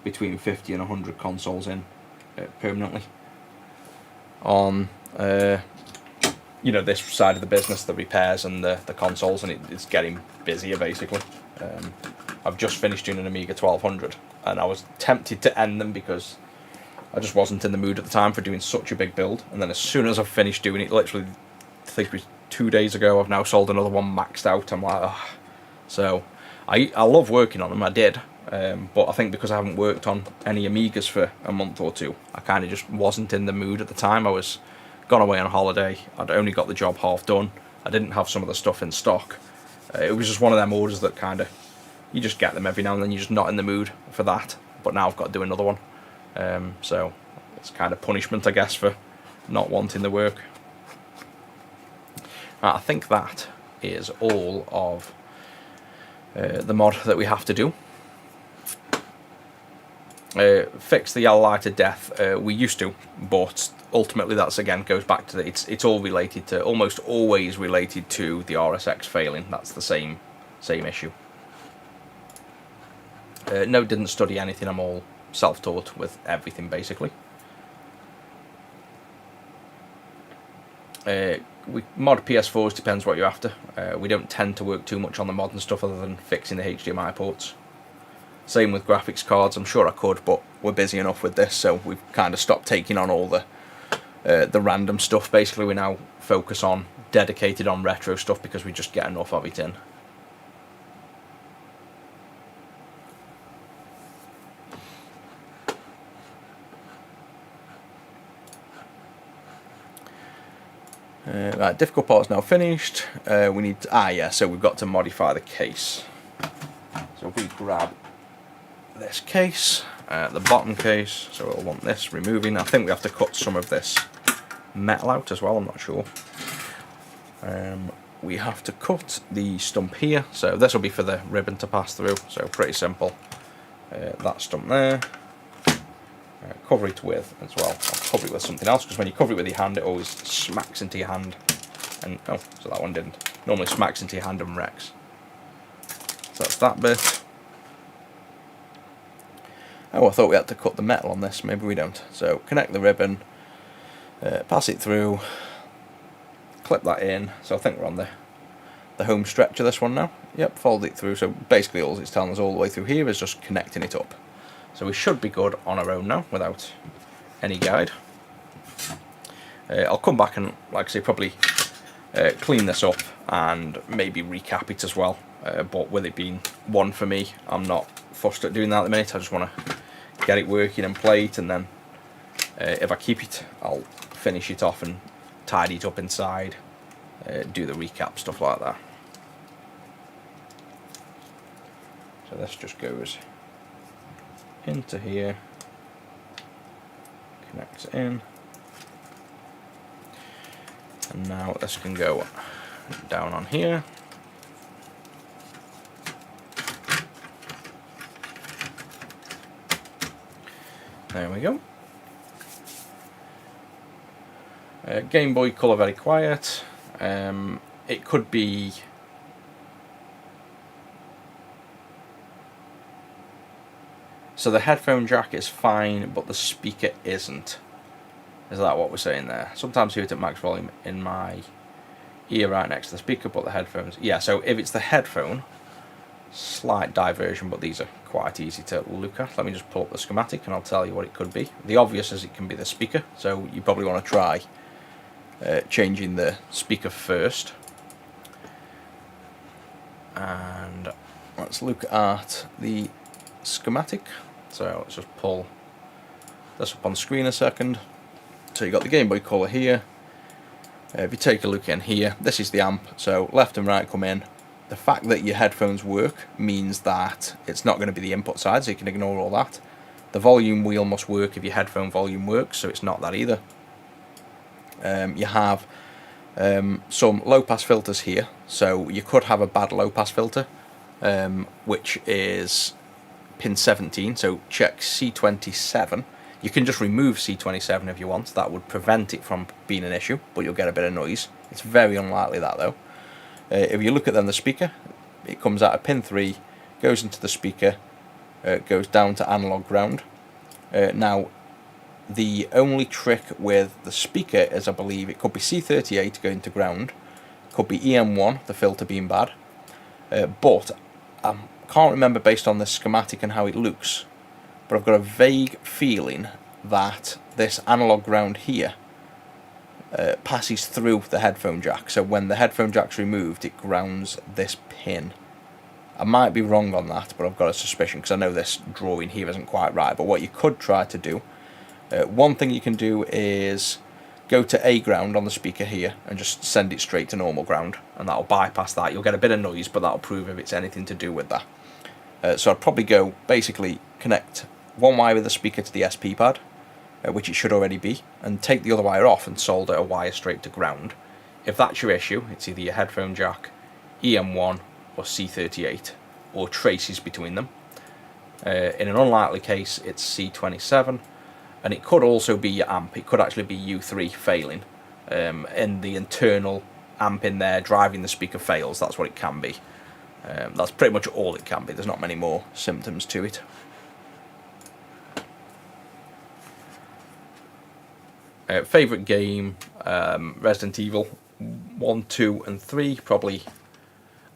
between 50 and 100 consoles in permanently on you know, this side of the business, the repairs and the consoles, and it's getting busier basically. I've just finished doing an Amiga 1200, and I was tempted to end them because I just wasn't in the mood at the time for doing such a big build. And then as soon as I've finished doing it, literally I think it was 2 days ago, I've now sold another one maxed out. I'm like, oh. So I love working on them, I did, but I think because I haven't worked on any Amigas for a month or two, I kind of just wasn't in the mood at the time. I was gone away on holiday, I'd only got the job half done, I didn't have some of the stuff in stock. It was just one of them orders that kind of, you just get them every now and then, you're just not in the mood for that. But now I've got to do another one, so it's kind of punishment, I guess, for not wanting the work. I think that is all of the mod that we have to do. Fix the yellow light to death, we used to, but ultimately that's, again, goes back to the, it's all related to, almost always related to the RSX failing. That's the same issue. No, didn't study anything, I'm all self-taught with everything basically. We mod PS4s, depends what you're after. We don't tend to work too much on the modern stuff other than fixing the HDMI ports. Same with graphics cards. I'm sure I could, but we're busy enough with this, so we've kind of stopped taking on all the random stuff. Basically, we now focus on dedicated on retro stuff because we just get enough of it in. Right, difficult part's now finished. We need to, so we've got to modify the case. So if we grab this case, the bottom case, so we'll want this removing. I think we have to cut some of this metal out as well, I'm not sure. We have to cut the stump here, so this will be for the ribbon to pass through, so pretty simple. That stump there. Cover it with, as well, I'll cover it with something else, because when you cover it with your hand it always smacks into your hand, and oh, so that one didn't. Normally smacks into your hand and wrecks. So that's that bit. Oh, I thought we had to cut the metal on this, maybe we don't. So connect the ribbon, pass it through, clip that in. So I think we're on the home stretch of this one now. Yep, fold it through. So basically all it's telling us all the way through here is just connecting it up. So we should be good on our own now without any guide. I'll come back and, like I say, probably clean this up and maybe recap it as well. But with it being one for me, I'm not fussed at doing that at the minute. I just want to get it working and play it, and then if I keep it, I'll finish it off and tidy it up inside, do the recap, stuff like that. So this just goes into here, connects in, and now this can go down on here. There we go. Game Boy Color very quiet. It could be so the headphone jack is fine, but the speaker isn't. Is that what we're saying there? Sometimes hear it at max volume in my ear right next to the speaker, but the headphones. Yeah, so if it's the headphone, slight diversion, but these are quite easy to look at. Let me just pull up the schematic and I'll tell you what it could be. The obvious is it can be the speaker, so you probably want to try changing the speaker first. And let's look at the schematic. So let's just pull this up on screen a second. So you've got the Game Boy Color here. If you take a look in here, this is the amp, so left and right come in. The fact that your headphones work means that it's not going to be the input side, so you can ignore all that. The volume wheel must work if your headphone volume works, so it's not that either. You have some low pass filters here, so you could have a bad low pass filter, which is pin 17, so check C27. You can just remove C27 if you want. That would prevent it from being an issue, but you'll get a bit of noise. It's very unlikely that though. If you look at then the speaker, it comes out of pin 3, goes into the speaker, goes down to analog ground. Now the only trick with the speaker is, I believe it could be C38 going to ground, could be EM1, the filter being bad, but can't remember based on the schematic and how it looks, but I've got a vague feeling that this analog ground here passes through the headphone jack, so when the headphone jack's removed it grounds this pin. I might be wrong on that, but I've got a suspicion because I know this drawing here isn't quite right. But what you could try to do, one thing you can do is go to A ground on the speaker here and just send it straight to normal ground, and that'll bypass that. You'll get a bit of noise, but that'll prove if it's anything to do with that. So I'd probably go, basically connect one wire with the speaker to the SP pad, which it should already be, and take the other wire off and solder a wire straight to ground. If that's your issue, it's either your headphone jack, EM1 or C38, or traces between them. In an unlikely case it's C27, and it could also be your amp. It could actually be U3 failing, and the internal amp in there driving the speaker fails. That's what it can be. That's pretty much all it can be. There's not many more symptoms to it. Favourite game, Resident Evil 1, 2 and 3. Probably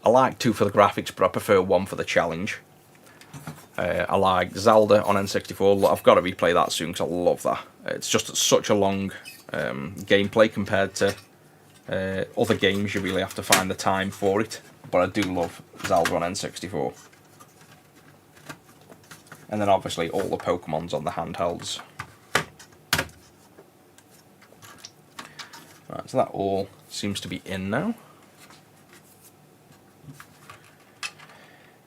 I like 2 for the graphics, but I prefer 1 for the challenge. I like Zelda on N64. I've got to replay that soon because I love that. It's just such a long gameplay compared to other games. You really have to find the time for it. But I do love Zelda on N64. And then obviously all the Pokemons on the handhelds. Right, so that all seems to be in now.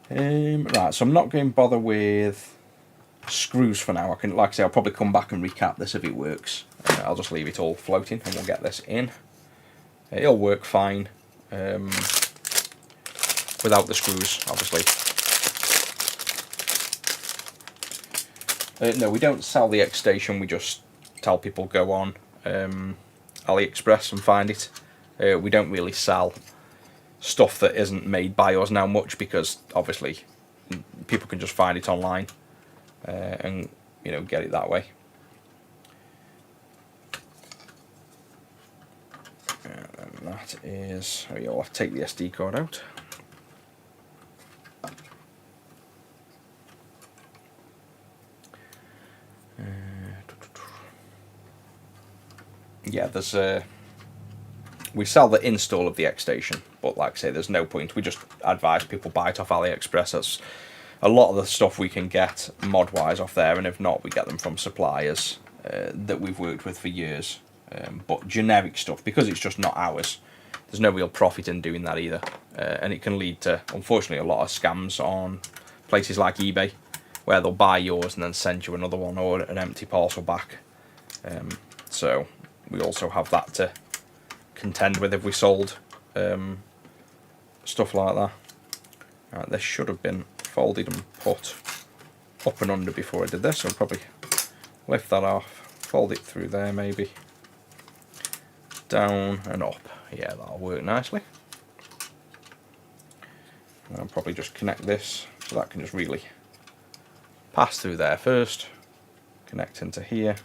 Right, so I'm not going to bother with screws for now. I can, like I say, I'll probably come back and recap this if it works. I'll just leave it all floating and we'll get this in. It'll work fine without the screws, obviously. No, we don't sell the xStation. We just tell people go on AliExpress and find it. We don't really sell stuff that isn't made by us now much, because obviously people can just find it online. and get it that way. And that is, you'll have to take the SD card out. Yeah, there's we sell the install of the xStation, but like I say, there's no point. We just advise people buy it off AliExpress. That's a lot of the stuff we can get mod-wise off there, and if not, we get them from suppliers that we've worked with for years. But generic stuff, because it's just not ours, there's no real profit in doing that either. And it can lead to, unfortunately, a lot of scams on places like eBay, where they'll buy yours and then send you another one or an empty parcel back. So we also have that to contend with if we sold stuff like that. Right, this should have been folded and put up and under before I did this. I'll probably lift that off, fold it through there maybe, down and up. Yeah, that'll work nicely. And I'll probably just connect this so that can just really pass through there first, connect into here.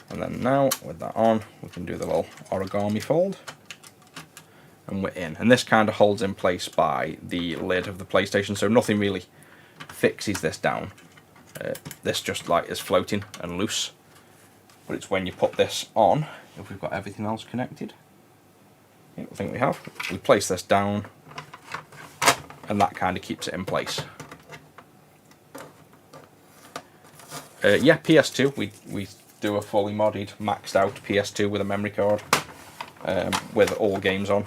And then now, with that on, we can do the little origami fold. And we're in. And this kind of holds in place by the lid of the PlayStation, so nothing really fixes this down. This just like is floating and loose. But it's when you put this on, if we've got everything else connected. Yeah, I think we have. We place this down, and that kind of keeps it in place. Yeah, PS2, we do a fully modded, maxed out PS2 with a memory card with all games on,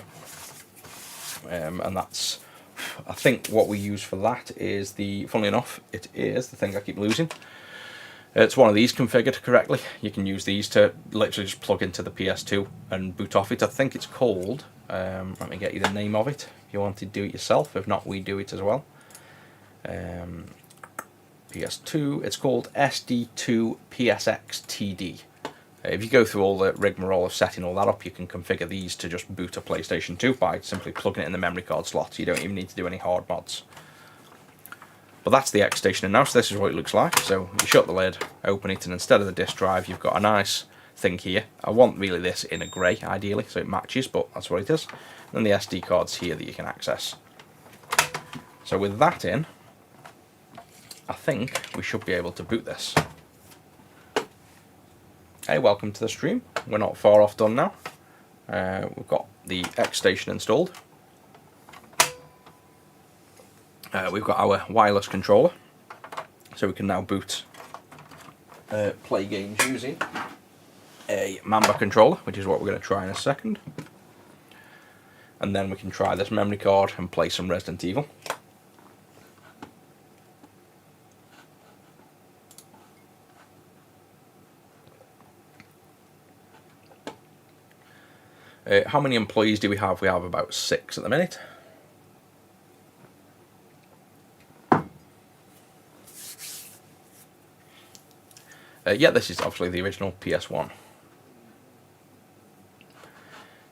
and that's, I think what we use for that is funnily enough, it is the thing I keep losing. It's one of these configured correctly. You can use these to literally just plug into the PS2 and boot off it. I think it's called, let me get you the name of it if you want to do it yourself. If not, we do it as well. PS2, it's called SD2 PSX TD. If you go through all the rigmarole of setting all that up, you can configure these to just boot a PlayStation 2 by simply plugging it in the memory card slot. You don't even need to do any hard mods. But that's the xStation now, so this is what it looks like. So you shut the lid, open it, and instead of the disk drive, you've got a nice thing here. I want really this in a grey, ideally, so it matches, but that's what it is. And the SD cards here that you can access. So with that in, I think we should be able to boot this. Hey, welcome to the stream. We're not far off done now. We've got the xStation installed. We've got our wireless controller, so we can now boot play games using a Mamba controller, which is what we're going to try in a second. And then we can try this memory card and play some Resident Evil. How many employees do we have? We have about 6 at the minute. Yeah, this is obviously the original PS1.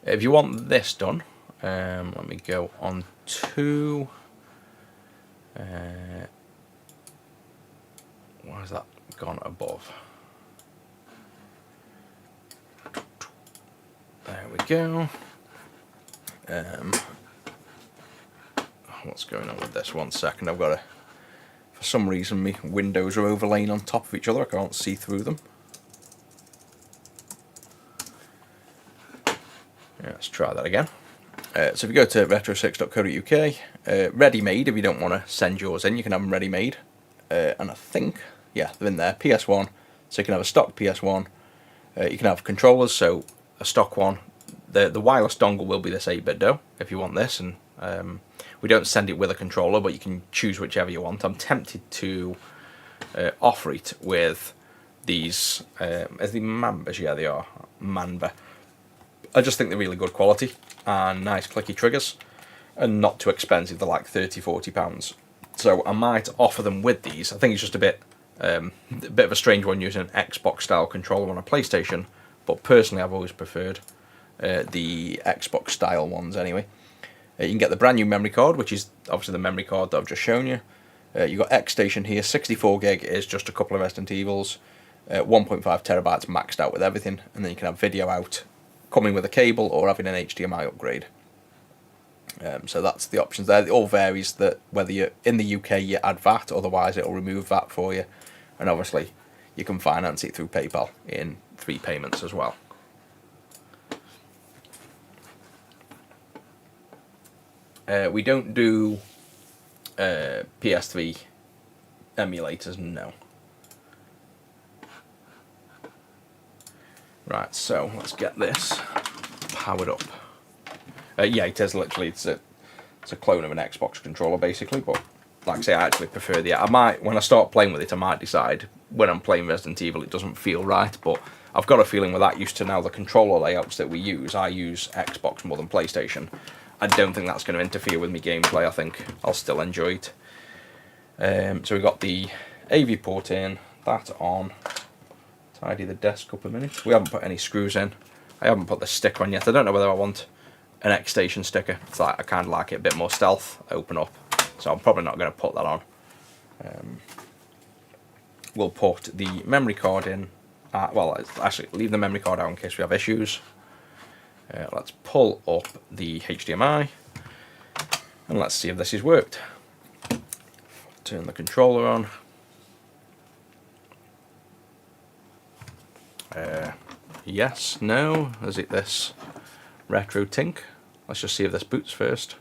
If you want this done, let me go on to... why has that gone above? There we go. What's going on with this? 1 second, I've got to... For some reason, my windows are overlaying on top of each other. I can't see through them. Yeah, let's try that again. So if you go to retro6.co.uk, ready-made, if you don't want to send yours in, you can have them ready-made. And I think, yeah, they're in there. PS1, so you can have a stock PS1. You can have controllers, so a stock one. The wireless dongle will be this 8-bit though, if you want this, and we don't send it with a controller, but you can choose whichever you want. I'm tempted to offer it with these, as the Mambas, yeah they are, Mamba. I just think they're really good quality, and nice clicky triggers, and not too expensive, they're like £30–40. So I might offer them with these. I think it's just a bit of a strange one using an Xbox style controller on a PlayStation, but personally I've always preferred the Xbox style ones anyway. You can get the brand new memory card, which is obviously the memory card that I've just shown you. You've got xStation here, 64 gig is just a couple of Resident Evils, 1.5 terabytes maxed out with everything, and then you can have video out coming with a cable or having an HDMI upgrade. So that's the options there. It all varies that whether you're in the UK you add VAT, otherwise it'll remove VAT for you, and obviously you can finance it through PayPal in 3 payments as well. We don't do PS3 emulators, no. Right, so let's get this powered up. Yeah, it is literally, it's a clone of an Xbox controller basically, but like I say, I actually prefer the, I might, when I start playing with it, I might decide when I'm playing Resident Evil it doesn't feel right, but I've got a feeling with that used to now the controller layouts that we use, I use Xbox more than PlayStation. I don't think that's going to interfere with my gameplay. I think I'll still enjoy it. So we've got the AV port in, that on. Tidy the desk up a minute. We haven't put any screws in. I haven't put the sticker on yet. I don't know whether I want an xStation sticker. It's like, I kind of like it a bit more stealth, open up. So I'm probably not going to put that on. We'll put the memory card in. Well, actually leave the memory card out in case we have issues. Let's pull up the HDMI and let's see if this has worked. Turn the controller on. Yes, no, is it this retro tink? Let's just see if this boots first.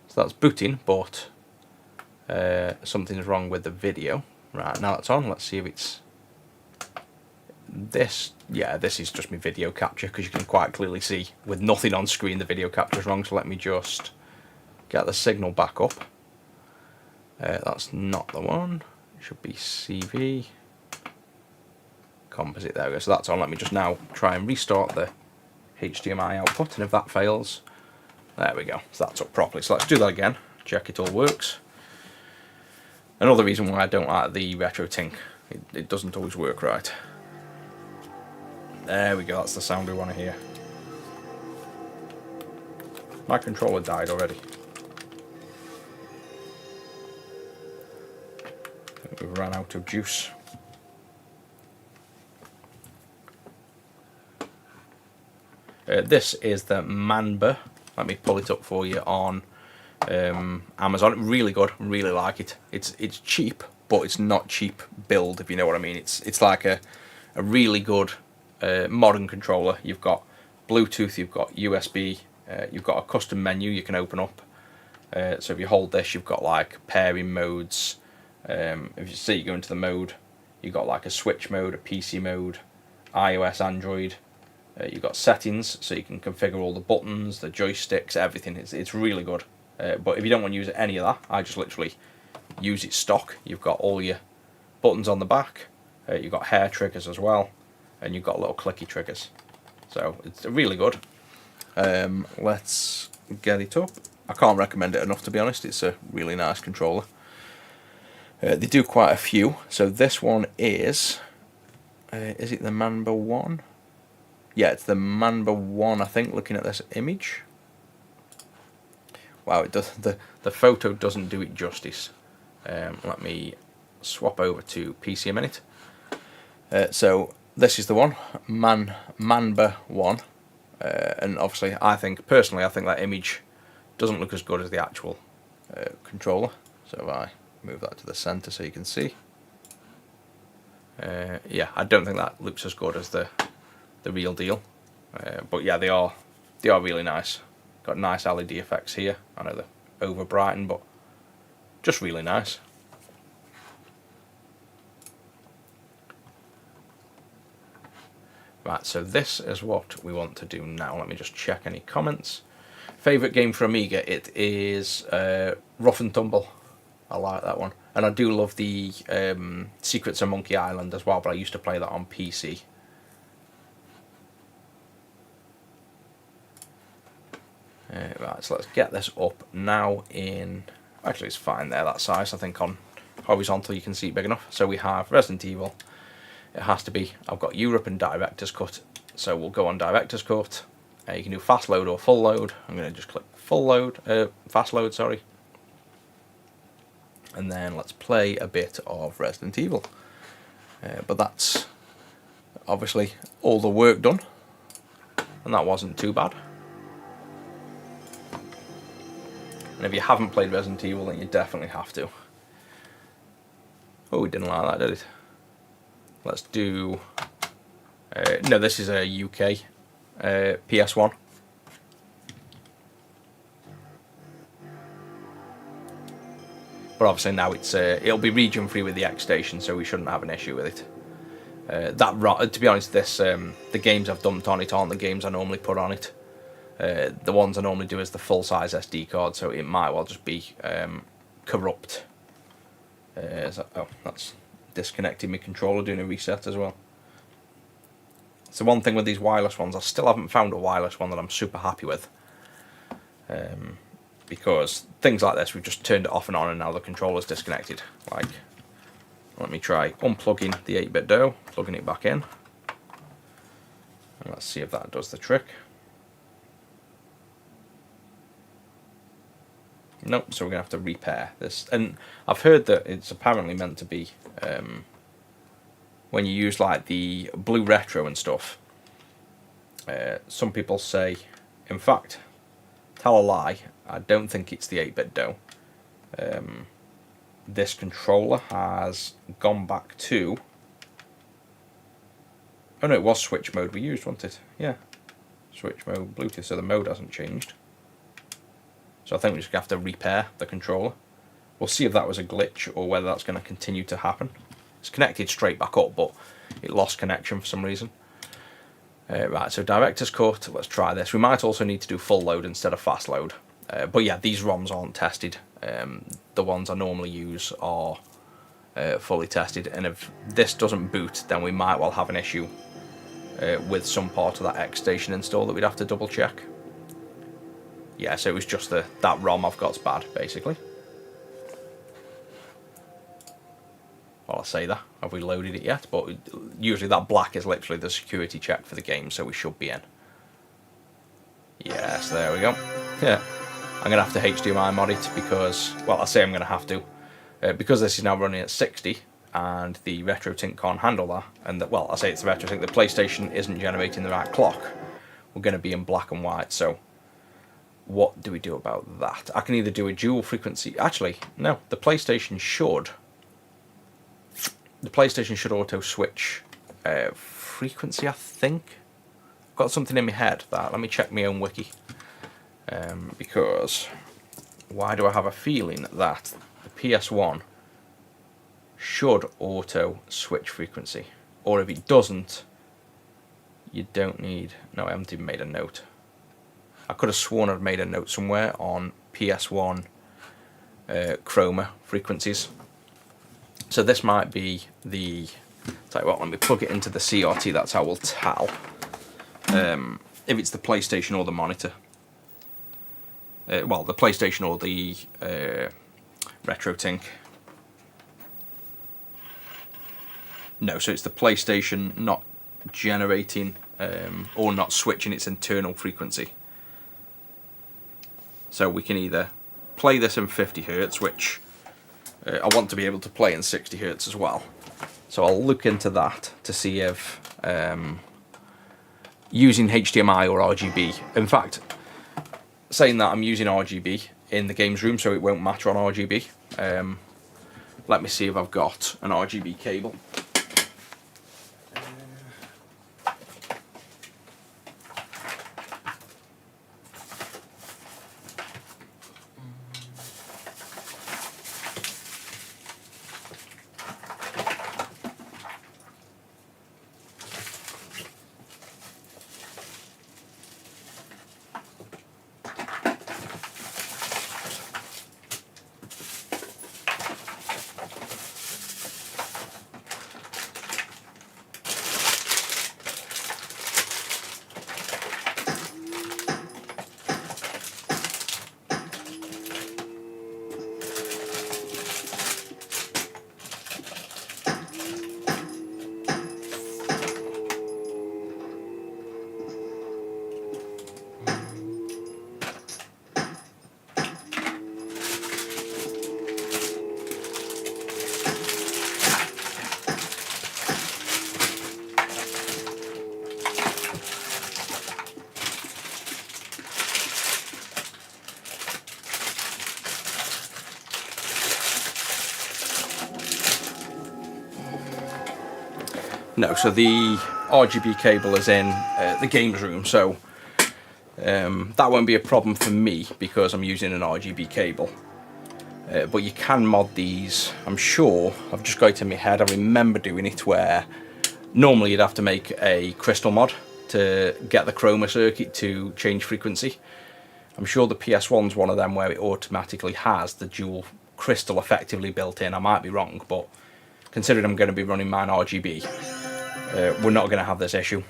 So that's booting, but something's wrong with the video. Right, now it's on, let's see if it's this. Yeah, this is just my video capture, because you can quite clearly see with nothing on screen the video capture is wrong, so let me just get the signal back up. That's not the one, it should be CV composite. There we go, so that's on. Let me just now try and restart the HDMI output, and if that fails, there we go, so that's up properly. So let's do that again, check it all works. Another reason why I don't like the retro tink, it doesn't always work right. There we go, that's the sound we want to hear. My controller died already. I think we've run out of juice. This is the Manba. Let me pull it up for you on Amazon. Really good, really like it. It's cheap, but it's not cheap build, if you know what I mean. It's like a really good modern controller. You've got Bluetooth, you've got USB, you've got a custom menu you can open up. So if you hold this, you've got like pairing modes. If you see, you go into the mode, you've got like a Switch mode, a PC mode, iOS, Android. You've got settings, so you can configure all the buttons, the joysticks, everything. It's really good. But if you don't want to use any of that, I just literally use it stock. You've got all your buttons on the back, you've got hair triggers as well, and you've got little clicky triggers. So it's really good. Let's get it up. I can't recommend it enough, to be honest. It's a really nice controller. They do quite a few. So this one is it the Manba 1? Yeah, it's the Manba 1, I think, looking at this image. Wow, it does, the photo doesn't do it justice. Let me swap over to PC a minute. So this is the one, Manba 1. And obviously, personally, I think that image doesn't look as good as the actual controller. So if I move that to the center so you can see. Yeah, I don't think that looks as good as the real deal, but yeah, they are really nice. Got nice LED effects here. I know they're over brightened, but just really nice. Right, so this is what we want to do now. Let me just check any comments. Favourite game for Amiga? It is Rough and Tumble. I like that one, and I do love the Secrets of Monkey Island as well, but I used to play that on PC. Right, so let's get this up now in, actually it's fine there, that size. I think on horizontal you can see it big enough. So we have Resident Evil, it has to be, I've got Europe and Director's Cut, so we'll go on Director's Cut, You can do fast load or full load. I'm going to just click full load, fast load, sorry. And then let's play a bit of Resident Evil. But that's obviously all the work done, and that wasn't too bad. And if you haven't played Resident Evil, then you definitely have to. Oh, it didn't like that, did it? Let's do... no, this is a UK PS1. But obviously now it's it'll be region free with the xStation, so we shouldn't have an issue with it. To be honest, this the games I've dumped on it aren't the games I normally put on it. The ones I normally do is the full size SD card, so it might well just be corrupt. Oh, that's disconnecting my controller, doing a reset as well. So one thing with these wireless ones, I still haven't found a wireless one that I'm super happy with. Because things like this, we've just turned it off and on and now the controller's disconnected. Like, let me try unplugging the 8-bit DO, plugging it back in. And let's see if that does the trick. Nope, so we're going to have to repair this. And I've heard that it's apparently meant to be, when you use like the blue retro and stuff, some people say, in fact, tell a lie, I don't think it's the 8-bit DO. This controller has gone back to... Oh no, it was switch mode we used, wasn't it? Yeah. Switch mode, Bluetooth, so the mode hasn't changed. So I think we're just going to have to repair the controller. We'll see if that was a glitch or whether that's going to continue to happen. It's connected straight back up, but it lost connection for some reason. Right, so Director's Cut, let's try this. We might also need to do full load instead of fast load. But yeah, these ROMs aren't tested. The ones I normally use are fully tested, and if this doesn't boot, then we might well have an issue with some part of that xStation install that we'd have to double check. Yeah, so it was just that ROM I've got's bad, basically. Well, I say that. Have we loaded it yet? But usually that black is literally the security check for the game, so we should be in. Yes, there we go. Yeah. I'm going to have to HDMI mod it because, well, I say I'm going to have to. Because this is now running at 60, and the RetroTink can't handle that, and well, I say it's the RetroTink, the PlayStation isn't generating the right clock, we're going to be in black and white, so what do we do about that? I can either do a dual frequency... Actually, no, the PlayStation should auto switch frequency, I think. I've got something in my head that, let me check my own wiki. Because why do I have a feeling that the PS1 should auto switch frequency? Or if it doesn't, you don't need... No, I haven't even made a note. I could have sworn I'd made a note somewhere on PS1 chroma frequencies. So this might be the... Tell you what, let me plug it into the CRT, that's how we'll tell if it's the PlayStation or the monitor. Well, the PlayStation or the RetroTink. No, so it's the PlayStation not generating or not switching its internal frequency. So we can either play this in 50 Hz, which I want to be able to play in 60 Hz as well. So I'll look into that to see if using HDMI or RGB. In fact, saying that, I'm using RGB in the games room, so it won't matter on RGB. Let me see if I've got an RGB cable. No, so the RGB cable is in the games room, so that won't be a problem for me because I'm using an RGB cable. But you can mod these, I'm sure. I've just got it in my head. I remember doing it where normally you'd have to make a crystal mod to get the chroma circuit to change frequency. I'm sure the PS1's one of them where it automatically has the dual crystal effectively built in. I might be wrong, but considering I'm going to be running mine RGB, we're not going to have this issue.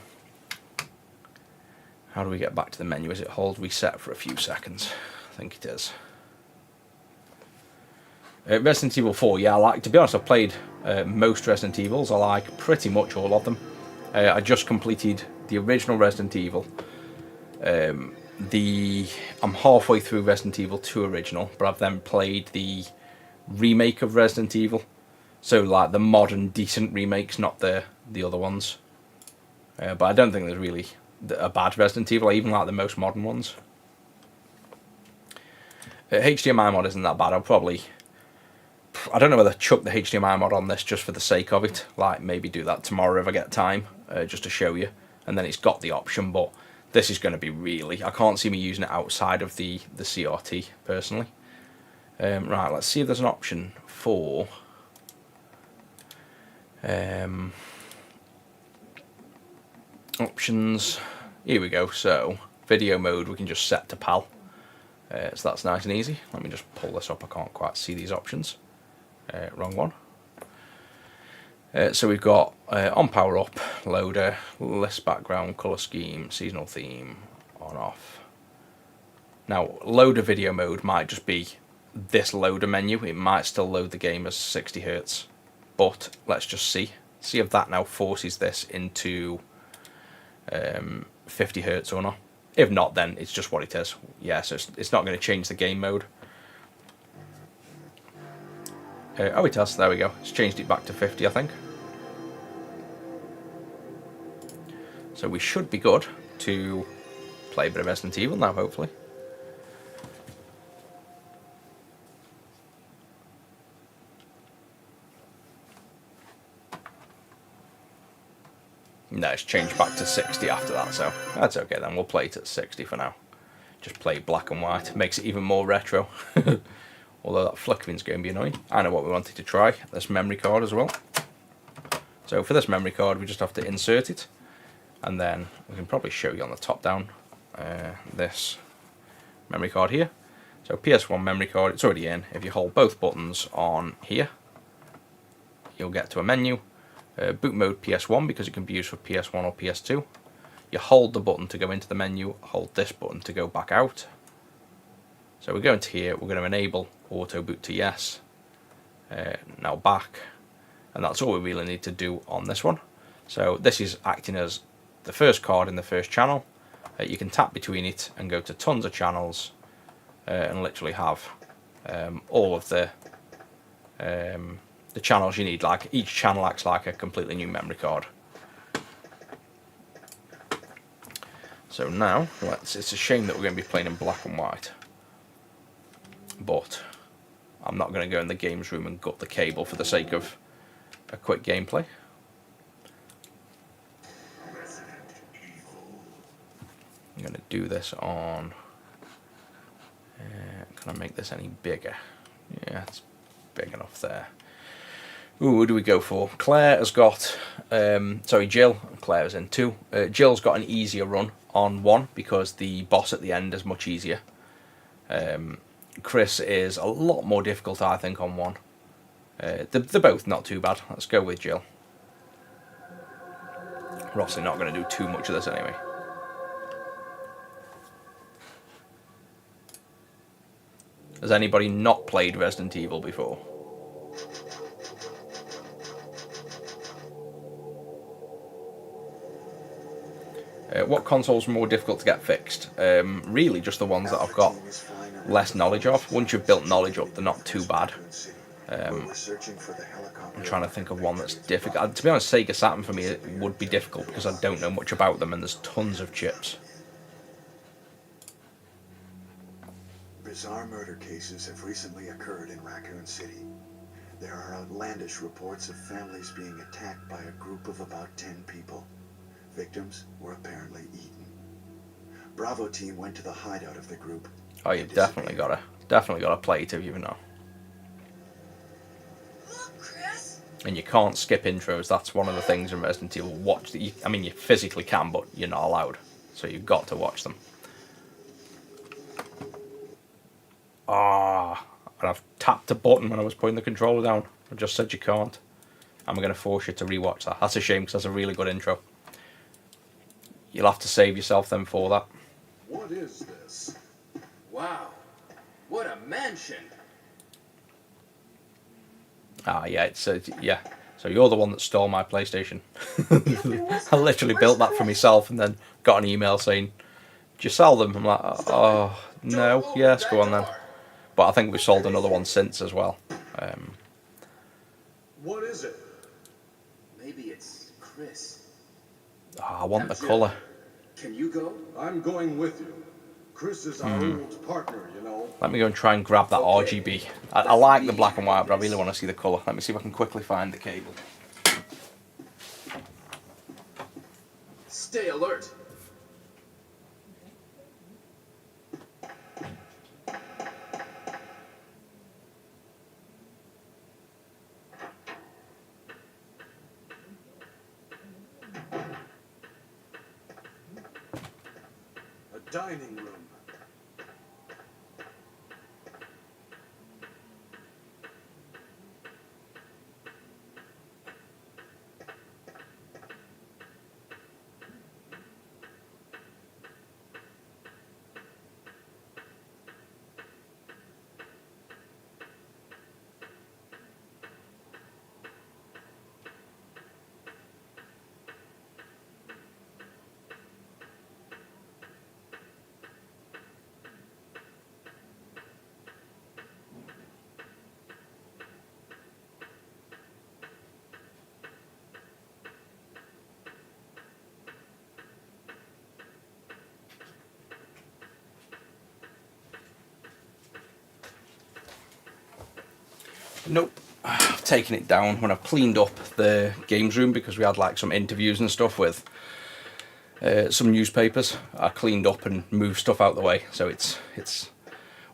How do we get back to the menu? Is it hold reset for a few seconds? I think it is. Resident Evil 4, yeah, to be honest, I've played most Resident Evils. I like pretty much all of them. I just completed the original Resident Evil. I'm halfway through Resident Evil 2 original, but I've then played the remake of Resident Evil. So like the modern, decent remakes, not the other ones. But I don't think there's really a bad Resident Evil. I even like the most modern ones. HDMI mod isn't that bad. I don't know whether to chuck the HDMI mod on this just for the sake of it. Like maybe do that tomorrow if I get time, just to show you. And then it's got the option, but this is going to be really... I can't see me using it outside of the CRT, personally. Right, let's see if there's an option for... options. Here we go. So, video mode we can just set to PAL. So that's nice and easy. Let me just pull this up. I can't quite see these options. Wrong one. So we've got on power up, loader, list background, colour scheme, seasonal theme, on off. Now loader video mode might just be this loader menu. It might still load the game as 60 Hz, but let's just see if that now forces this into 50 Hz or not. If not, then it's just what it is. Yeah, so it's not going to change the game mode. Oh, it has. There we go. It's changed it back to 50, I think. So we should be good to play a bit of Resident Evil now, hopefully. No, it's changed back to 60 after that, so that's okay then. We'll play it at 60 for now. Just play black and white. Makes it even more retro. Although that flickering's going to be annoying. I know what we wanted to try. This memory card as well. So for this memory card, we just have to insert it. And then we can probably show you on the top down this memory card here. So PS1 memory card, it's already in. If you hold both buttons on here, you'll get to a menu. Boot mode PS1 because it can be used for PS1 or PS2. You hold the button to go into the menu, hold this button to go back out. So we're going to here, we're going to enable auto boot to yes. Now back, and that's all we really need to do on this one. So this is acting as the first card in the first channel. You can tap between it and go to tons of channels and literally have all of the channels you need. Like each channel acts like a completely new memory card. So now, it's a shame that we're going to be playing in black and white. But I'm not going to go in the games room and gut the cable for the sake of a quick gameplay. I'm going to do this on... can I make this any bigger? Yeah, it's big enough there. Ooh, who do we go for? Claire has got... Jill. Claire is in 2. Jill's got an easier run on 1 because the boss at the end is much easier. Chris is a lot more difficult, I think, on 1. They're both not too bad. Let's go with Jill. We're obviously not going to do too much of this anyway. Has anybody not played Resident Evil before? What consoles are more difficult to get fixed? Really just the ones that I've got less knowledge of. Once you've built knowledge up, they're not too bad. I'm trying to think of one that's difficult. To be honest, Sega Saturn for me it would be difficult because I don't know much about them and there's tons of chips. Bizarre murder cases have recently occurred in Raccoon City. There are outlandish reports of families being attacked by a group of about 10 people. Victims were apparently eaten. Bravo team went to the hideout of the group. Oh, you've definitely gotta play it if you know. Look, Chris. And you can't skip intros. That's one of the things in Resident Evil. Watch the. I mean, you physically can, but you're not allowed. So you've got to watch them. Ah, and I've tapped a button when I was putting the controller down. I just said you can't. I'm going to force you to rewatch that. That's a shame because that's a really good intro. You'll have to save yourself then for that. What is this? Wow. What a mansion. Ah, yeah, yeah. So you're the one that stole my PlayStation. I literally built that for myself and then got an email saying, "Do you sell them?" I'm like, "Oh, no. Yes, go on then." But I think we've sold another one since as well. What is it? Maybe it's Chris. I want the colour. Can you go? I'm going with you. Chris is our old partner, you know. Let me go and try and grab that RGB. I like the black and white, but I really want to see the colour. Let me see if I can quickly find the cable. Stay alert. A dining room. Nope. I've taken it down when I've cleaned up the games room because we had like some interviews and stuff with some newspapers. I cleaned up and moved stuff out the way, so it's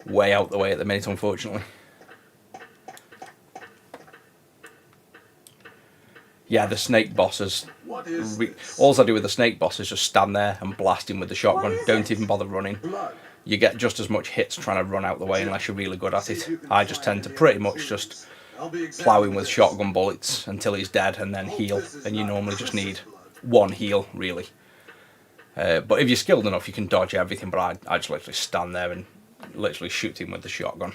way out the way at the minute, unfortunately. Yeah, the snake bosses. All I do with the snake boss is just stand there and blast him with the shotgun. Don't even bother running. Blood. You get just as much hits trying to run out the way unless you're really good at it. I just tend to pretty much just plough him with shotgun bullets until he's dead and then heal. And you normally just need one heal, really. But if you're skilled enough, you can dodge everything. But I just literally stand there and literally shoot him with the shotgun.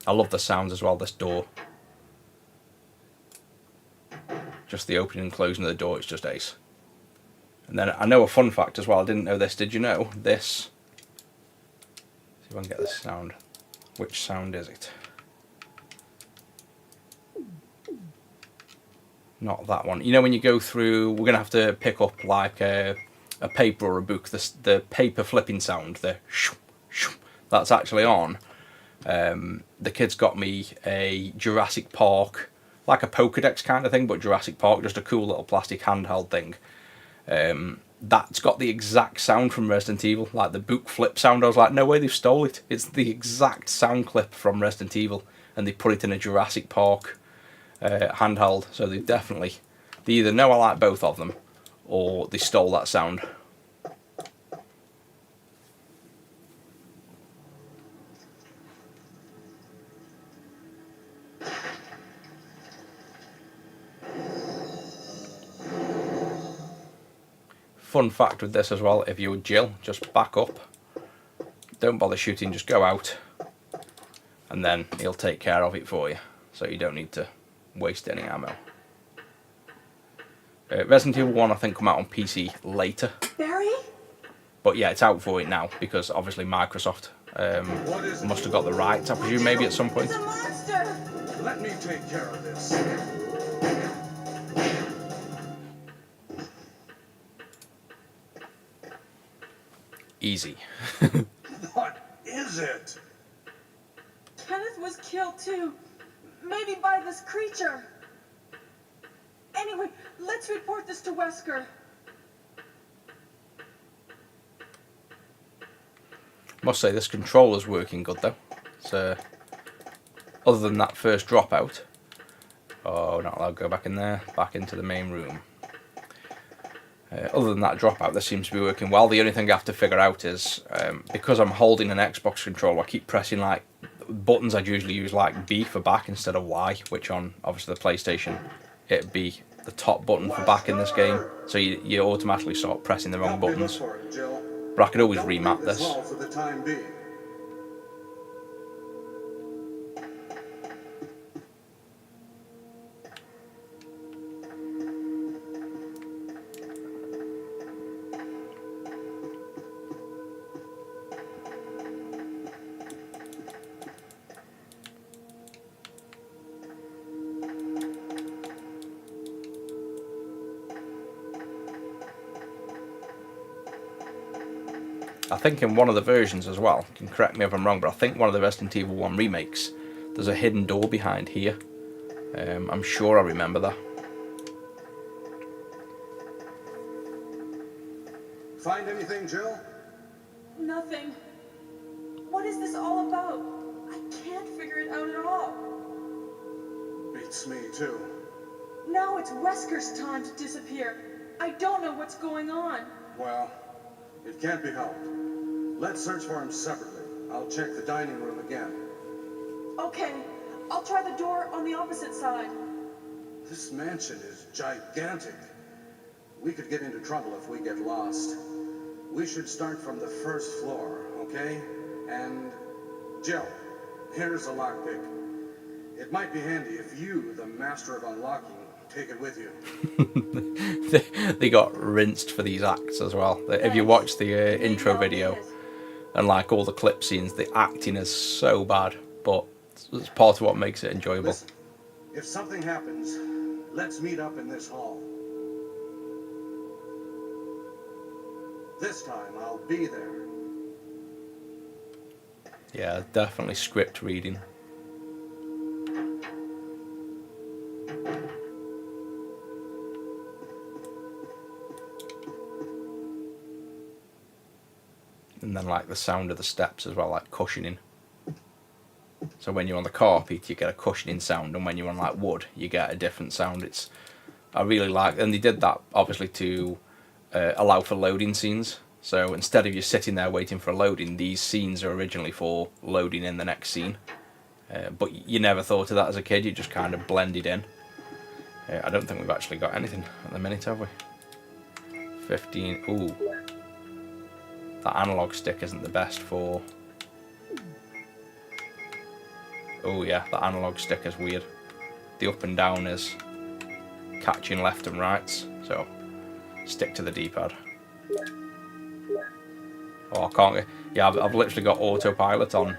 I love the sounds as well, this door. Just the opening and closing of the door, it's just ace. And then I know a fun fact as well, I didn't know this, did you know? This, see if I can get this sound. Which sound is it? Not that one. You know when you go through, we're going to have to pick up like a paper or a book, the paper flipping sound, the shoo, shoo, that's actually on. The kids got me a Jurassic Park, like a Pokédex kind of thing, but Jurassic Park, just a cool little plastic handheld thing. That's got the exact sound from Resident Evil, like the book flip sound. I was like, no way, they've stole it. It's the exact sound clip from Resident Evil, and they put it in a Jurassic Park handheld. So they either know I like both of them, or they stole that sound. Fun fact with this as well, if you're Jill, just back up. Don't bother shooting, just go out. And then he'll take care of it for you. So you don't need to waste any ammo. Resident Evil 1 I think come out on PC later. Barry? But yeah, it's out for it now because obviously Microsoft must have got the rights, I presume, maybe at some point. It's a monster! Let me take care of this. Easy. What is it? Kenneth was killed too. Maybe by this creature. Anyway, let's report this to Wesker. Must say this controller's working good though. So, other than that first dropout. Oh, not allowed to go back in there. Back into the main room. Other than that dropout, this seems to be working well. The only thing I have to figure out is, because I'm holding an Xbox controller, I keep pressing like buttons I'd usually use, like B for back instead of Y, which on obviously the PlayStation, it'd be the top button for back in this game. So you automatically start pressing the wrong Help me look buttons. for it, Jill. But I could always Don't leave remap this. hall for the time being. I think in one of the versions as well, you can correct me if I'm wrong, but I think one of the Resident Evil 1 remakes, there's a hidden door behind here. I'm sure I remember that. Find anything, Jill? Nothing. What is this all about? I can't figure it out at all. Beats me, too. Now it's Wesker's time to disappear. I don't know what's going on. Well, it can't be helped. Let's search for him separately. I'll check the dining room again. Okay, I'll try the door on the opposite side. This mansion is gigantic. We could get into trouble if we get lost. We should start from the first floor, okay? And Jill, here's a lockpick. It might be handy if you, the master of unlocking, take it with you. They got rinsed for these acts as well. If you watch the intro video and like all the clip scenes, the acting is so bad, but it's part of what makes it enjoyable. Listen, if something happens, let's meet up in this hall. This time I'll be there. Yeah, definitely script reading. And then like the sound of the steps as well, like cushioning. So when you're on the carpet, you get a cushioning sound, and when you're on like wood, you get a different sound. I really like, and they did that obviously to allow for loading scenes. So instead of you sitting there waiting for a loading, these scenes are originally for loading in the next scene. But you never thought of that as a kid, you just kind of blended in. I don't think we've actually got anything at the minute, have we? 15, ooh. That analog stick isn't the best for... Oh yeah, the analog stick is weird. The up and down is catching left and rights, so stick to the D-pad. Oh, I can't get... Yeah, I've literally got autopilot on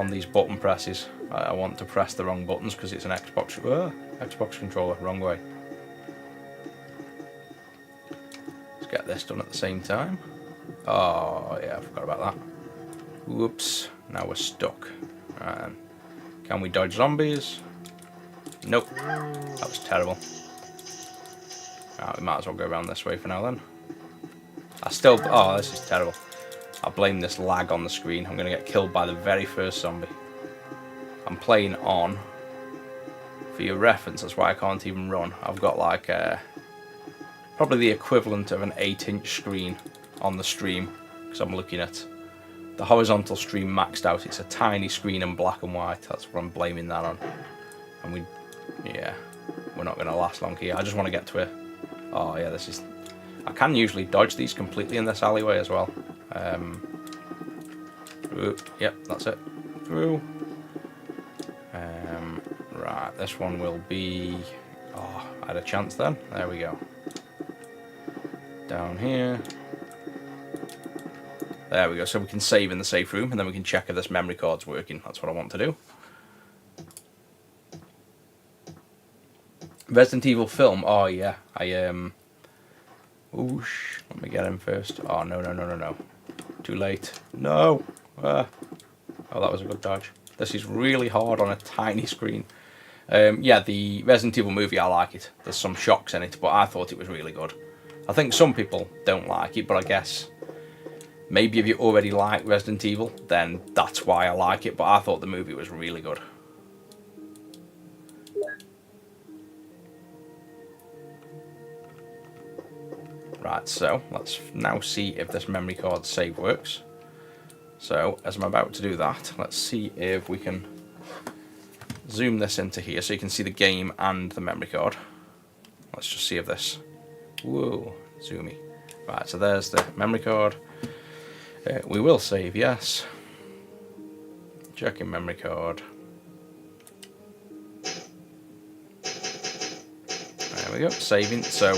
these button presses. I want to press the wrong buttons because it's an Xbox controller, wrong way. Let's get this done at the same time. Oh yeah, I forgot about that. Whoops, now we're stuck. Can we dodge zombies? Nope, that was terrible. We might as well go around this way for now then. Oh, this is terrible. I blame this lag on the screen. I'm going to get killed by the very first zombie. I'm playing on, for your reference, that's why I can't even run. I've got like probably the equivalent of an 8-inch screen on the stream, because I'm looking at the horizontal stream maxed out. It's a tiny screen in black and white. That's what I'm blaming that on. And we're not going to last long here. I just want to get to it. Oh yeah, this is... I can usually dodge these completely in this alleyway as well. Yep, that's it. Through. Right, this one will be... Oh, I had a chance then. There we go. Down here. There we go. So we can save in the safe room, and then we can check if this memory card's working. That's what I want to do. Resident Evil film. Oh yeah, Whoosh. Let me get him first. Oh, no, no, no, no, no. Too late. No! Oh, that was a good dodge. This is really hard on a tiny screen. Yeah, the Resident Evil movie, I like it. There's some shocks in it, but I thought it was really good. I think some people don't like it, but I guess maybe if you already like Resident Evil, then that's why I like it, but I thought the movie was really good. Right, so let's now see if this memory card save works. So, as I'm about to do that, let's see if we can zoom this into here so you can see the game and the memory card. Let's just see if this... Whoa, zoomy. Right, so there's the memory card. We will save, yes. Checking memory card. There we go, saving. So,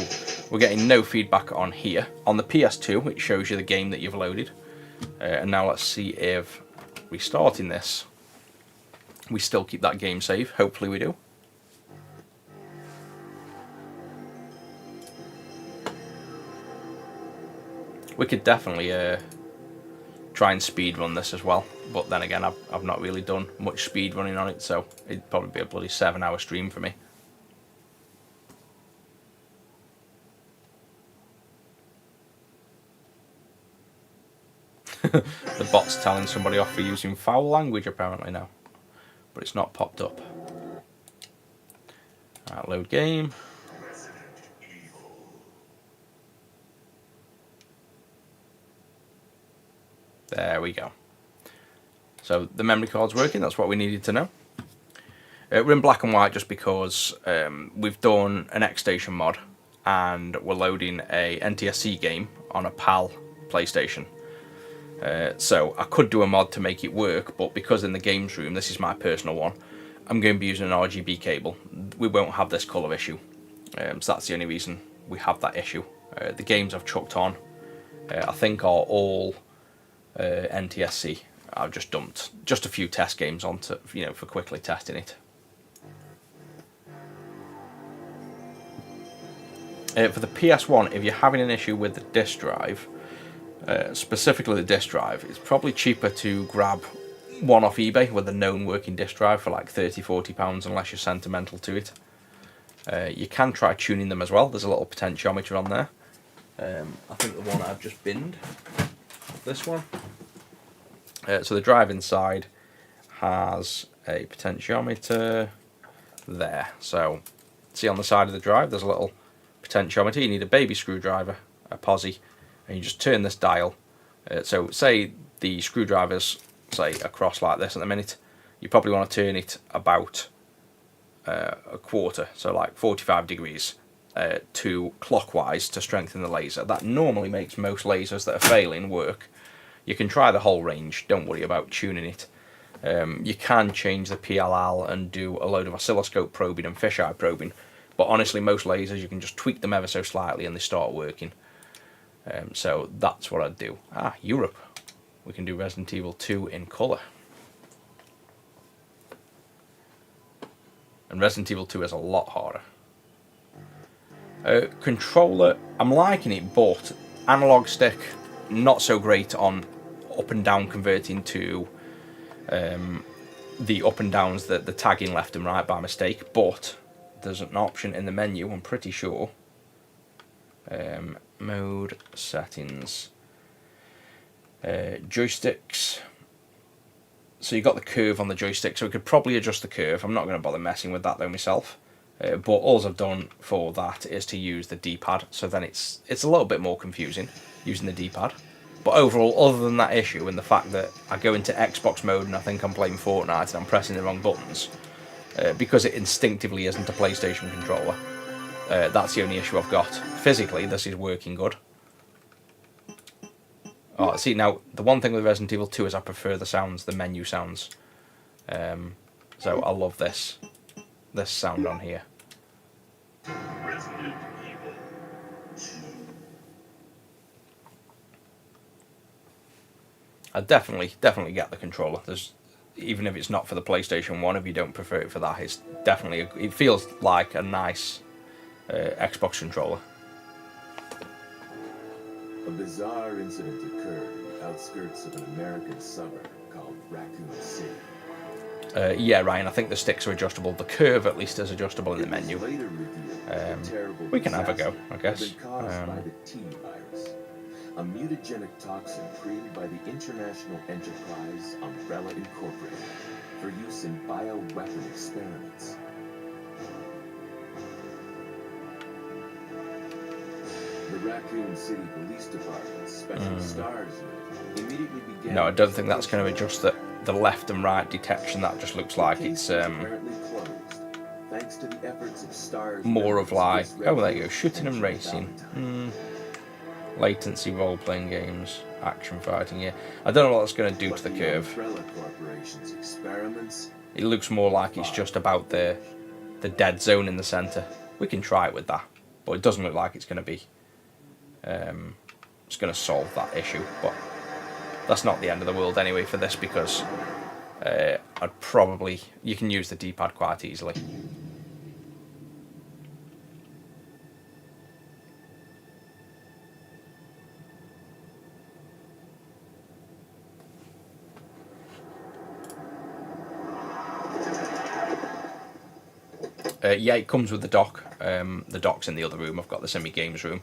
we're getting no feedback on here. On the PS2, it shows you the game that you've loaded. And now let's see if restarting this, we still keep that game save. Hopefully we do. We could definitely try and speedrun this as well. But then again, I've not really done much speedrunning on it, so it'd probably be a bloody 7-hour stream for me. The bot's telling somebody off for using foul language apparently now, but it's not popped up. Right, load game. There we go. So the memory card's working, that's what we needed to know. We're in black and white just because we've done an xStation mod and we're loading a NTSC game on a PAL PlayStation. So I could do a mod to make it work, but because in the games room, this is my personal one, I'm going to be using an RGB cable. We won't have this colour issue, so that's the only reason we have that issue. The games I've chucked on, I think are all NTSC. I've just dumped just a few test games onto, for quickly testing it. For the PS1, if you're having an issue with the disk drive, specifically the disk drive, it's probably cheaper to grab one off eBay with a known working disk drive for like £30–40 unless you're sentimental to it. You can try tuning them as well. There's a little potentiometer on there. I think the one I've just binned, this one. So the drive inside has a potentiometer there. So see on the side of the drive there's a little potentiometer. You need a baby screwdriver, a posi, and you just turn this dial. So say the screwdriver's say across like this at the minute, you probably want to turn it about a quarter, so like 45 degrees to clockwise to strengthen the laser. That normally makes most lasers that are failing work. You can try the whole range, don't worry about tuning it. You can change the PLL and do a load of oscilloscope probing and fisheye probing, but honestly most lasers you can just tweak them ever so slightly and they start working. So that's what I'd do. Europe. We can do Resident Evil 2 in colour. And Resident Evil 2 is a lot harder. Controller, I'm liking it, but analog stick, not so great on up and down converting to the up and downs, the tagging left and right by mistake, but there's an option in the menu, I'm pretty sure. Mode, settings, joysticks. So you got the curve on the joystick, so we could probably adjust the curve. I'm not going to bother messing with that though myself. But all I've done for that is to use the D-pad, so then it's a little bit more confusing using the D-pad. But overall, other than that issue and the fact that I go into Xbox mode and I think I'm playing Fortnite and I'm pressing the wrong buttons, because it instinctively isn't a PlayStation controller, that's the only issue I've got. Physically, this is working good. Oh, see, now, the one thing with Resident Evil 2 is I prefer the sounds, the menu sounds. So I love this sound on here. Resident Evil 2. I definitely get the controller. Even if it's not for the PlayStation 1, if you don't prefer it for that, it's definitely, it feels like a nice Xbox controller. A bizarre incident occurred in the outskirts of an American suburb called Raccoon City. Yeah, Ryan, I think the sticks are adjustable. The curve, at least, is adjustable in the menu. Later revealed that a terrible We can have a go, disaster I guess. had been caused by the T virus, a mutagenic toxin created by the international enterprise Umbrella Incorporated for use in bioweapon experiments. The Raccoon City Police Department's Special Stars unit immediately began... No, I don't think that's going to adjust the left and right detection. That just looks like it's apparently closed, thanks to the efforts of Stars more of like, members oh, there you go, shooting and racing. Latency, role-playing games, action fighting, yeah. I don't know what that's going to do to the curve. Umbrella Corporation's experiments. It looks more like it's just about the dead zone in the centre. We can try it with that, but it doesn't look like it's going to be... it's going to solve that issue, but that's not the end of the world anyway for this, because I'd probably... You can use the D-pad quite easily. Yeah, it comes with the dock. The dock's in the other room. I've got this in my games room.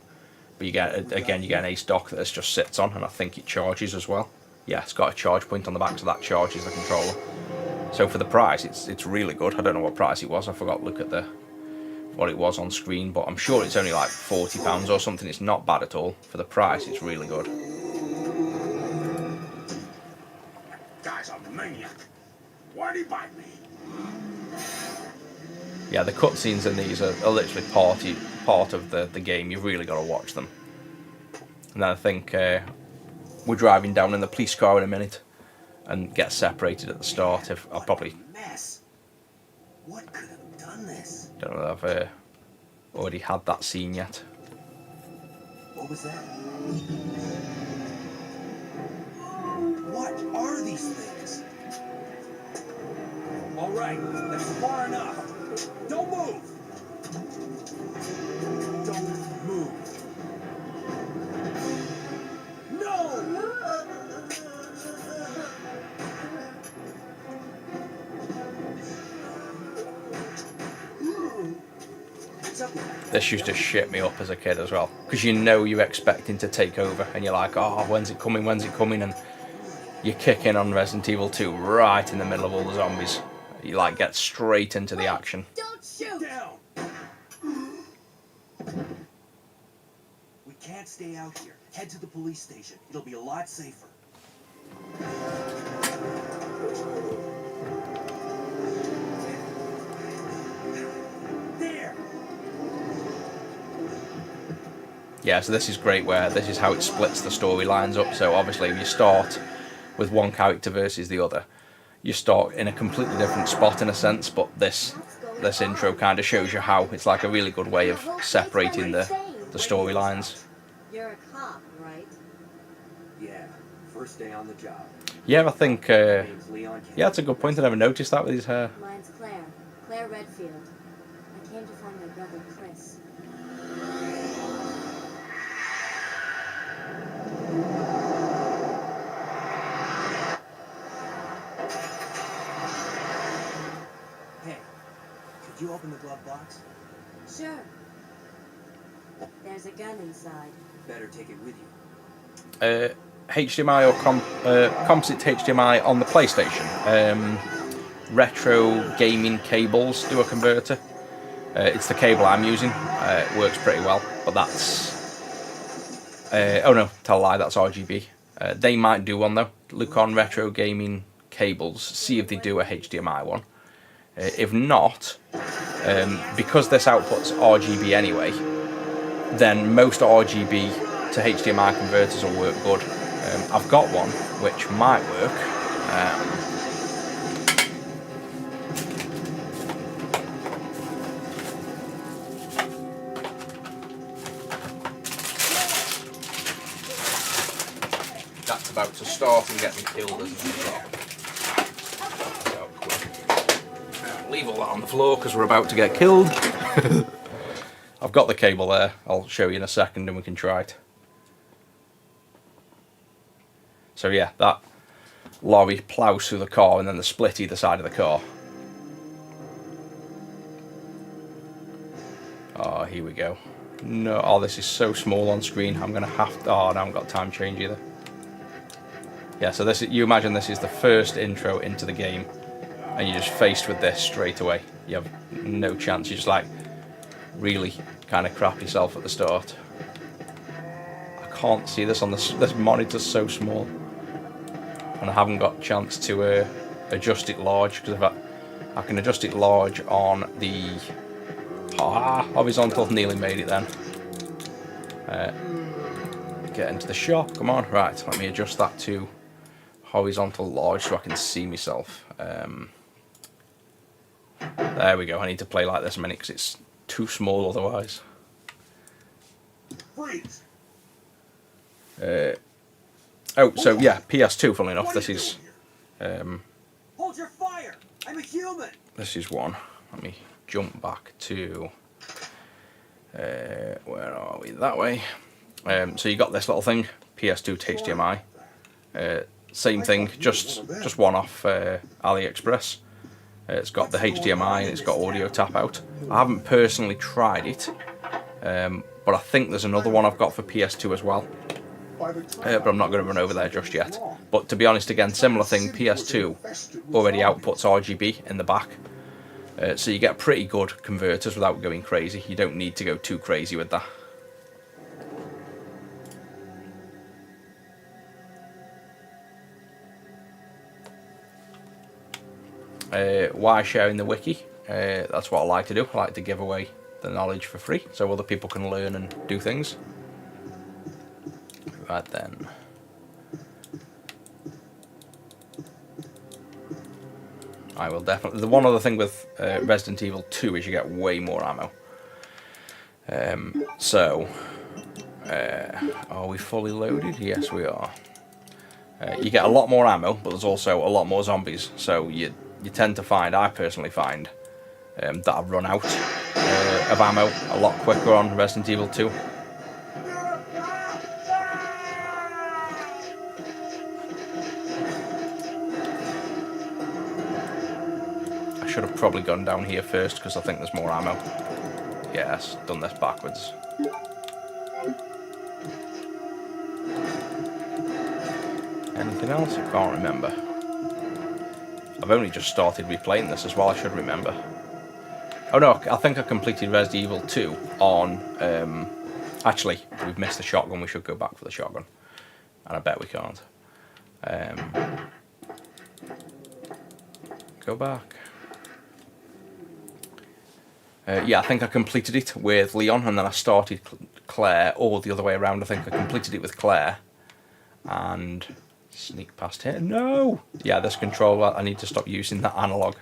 But you get, again, you get an Ace dock that this just sits on, and I think it charges as well. Yeah, it's got a charge point on the back, so that charges the controller. So for the price, it's really good. I don't know what price it was. I forgot to look at what it was on screen, but I'm sure it's only like £40 or something. It's not bad at all. For the price, it's really good. Guy's a maniac. Why'd he bite me? Yeah, the cutscenes in these are literally part of the game. You've really got to watch them. And then I think we're driving down in the police car in a minute and get separated at the start. I'll probably... Mess. What could have done this? Don't know if I've already had that scene yet. What was that? What are these things? All right, that's far enough. Don't move. Don't move. No! This used to shit me up as a kid as well, because you know you're expecting to take over, and you're like, oh, when's it coming, and you kick in on Resident Evil 2 right in the middle of all the zombies. You like get straight into the action. Don't shoot! Down. We can't stay out here. Head to the police station. It'll be a lot safer. There. Yeah, so this is great, where this is how it splits the storylines up. So obviously if you start with one character versus the other, you start in a completely different spot in a sense, but this intro kind of shows you how. It's like a really good way of separating the storylines. You're a cop, right? Yeah. First day on the job. Yeah, I think, yeah, Name's Leon that's a good point. I never noticed that with his hair. Mine's Claire. Claire Redfield. I came to find my brother, Chris. Hey, could you open the glove box? Sure. There's a gun inside. Better take it with you. HDMI or composite HDMI on the PlayStation. Retro gaming cables do a converter. It's the cable I'm using. It works pretty well, but that's... oh no, tell a lie, that's RGB. They might do one though. Look on retro gaming cables, see if they do a HDMI one. If not, because this output's RGB anyway, then most RGB to HDMI converters will work good. I've got one which might work. That's about to start and get me killed, isn't it? So, leave all that on the floor because we're about to get killed. I've got the cable there. I'll show you in a second and we can try it. So yeah, that lorry ploughs through the car and then the split either side of the car. Oh, here we go. No, oh, this is so small on screen. I'm gonna have to. Oh, I haven't got time change either. Yeah, so this is, you imagine this is the first intro into the game, and you're just faced with this straight away. You have no chance. You just like really kind of crap yourself at the start. I can't see this on this monitor's so small, and I haven't got a chance to adjust it large, because I can adjust it large on the horizontal. Nearly made it then. Get into the shop. Come on, right. Let me adjust that to horizontal large so I can see myself. There we go. I need to play like this a minute because it's too small otherwise. Freeze! Oh, so yeah, PS2. Funnily enough, this is Hold your fire! I'm a human! this is one. Let me jump back to where are we? That way. So you got this little thing, PS2 to HDMI. Same thing, just one off AliExpress. It's got the HDMI and it's got audio tap out. I haven't personally tried it, but I think there's another one I've got for PS2 as well. But I'm not going to run over there just yet. But to be honest, again, similar thing, PS2 already outputs RGB in the back. So you get pretty good converters without going crazy. You don't need to go too crazy with that. Why sharing the wiki? That's what I like to do. I like to give away the knowledge for free so other people can learn and do things. Right then. I will definitely. The one other thing with Resident Evil 2 is you get way more ammo. Are we fully loaded? Yes, we are. You get a lot more ammo, but there's also a lot more zombies. So you tend to find, I personally find, that I've run out of ammo a lot quicker on Resident Evil 2. I should have probably gone down here first because I think there's more ammo. Yes, done this backwards. Anything else? I can't remember. I've only just started replaying this as well, I should remember. Oh no, I think I completed Resident Evil 2 on... actually, we've missed the shotgun, we should go back for the shotgun. And I bet we can't. Go back. Yeah, I think I completed it with Leon and then I started Claire, or the other way around. I think I completed it with Claire and sneak past here. No! Yeah, this controller, I need to stop using that analog.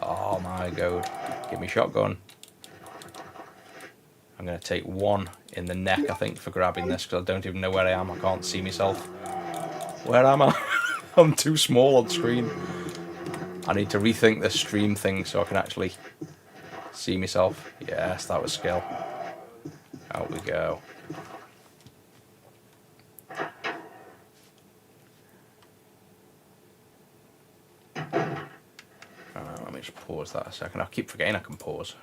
Oh my god. Give me shotgun. I'm going to take one in the neck, I think, for grabbing this because I don't even know where I am. I can't see myself. Where am I? I'm too small on screen. I need to rethink this stream thing so I can actually see myself. Yes, that was skill. Out we go. Let me just pause that a second. I keep forgetting I can pause.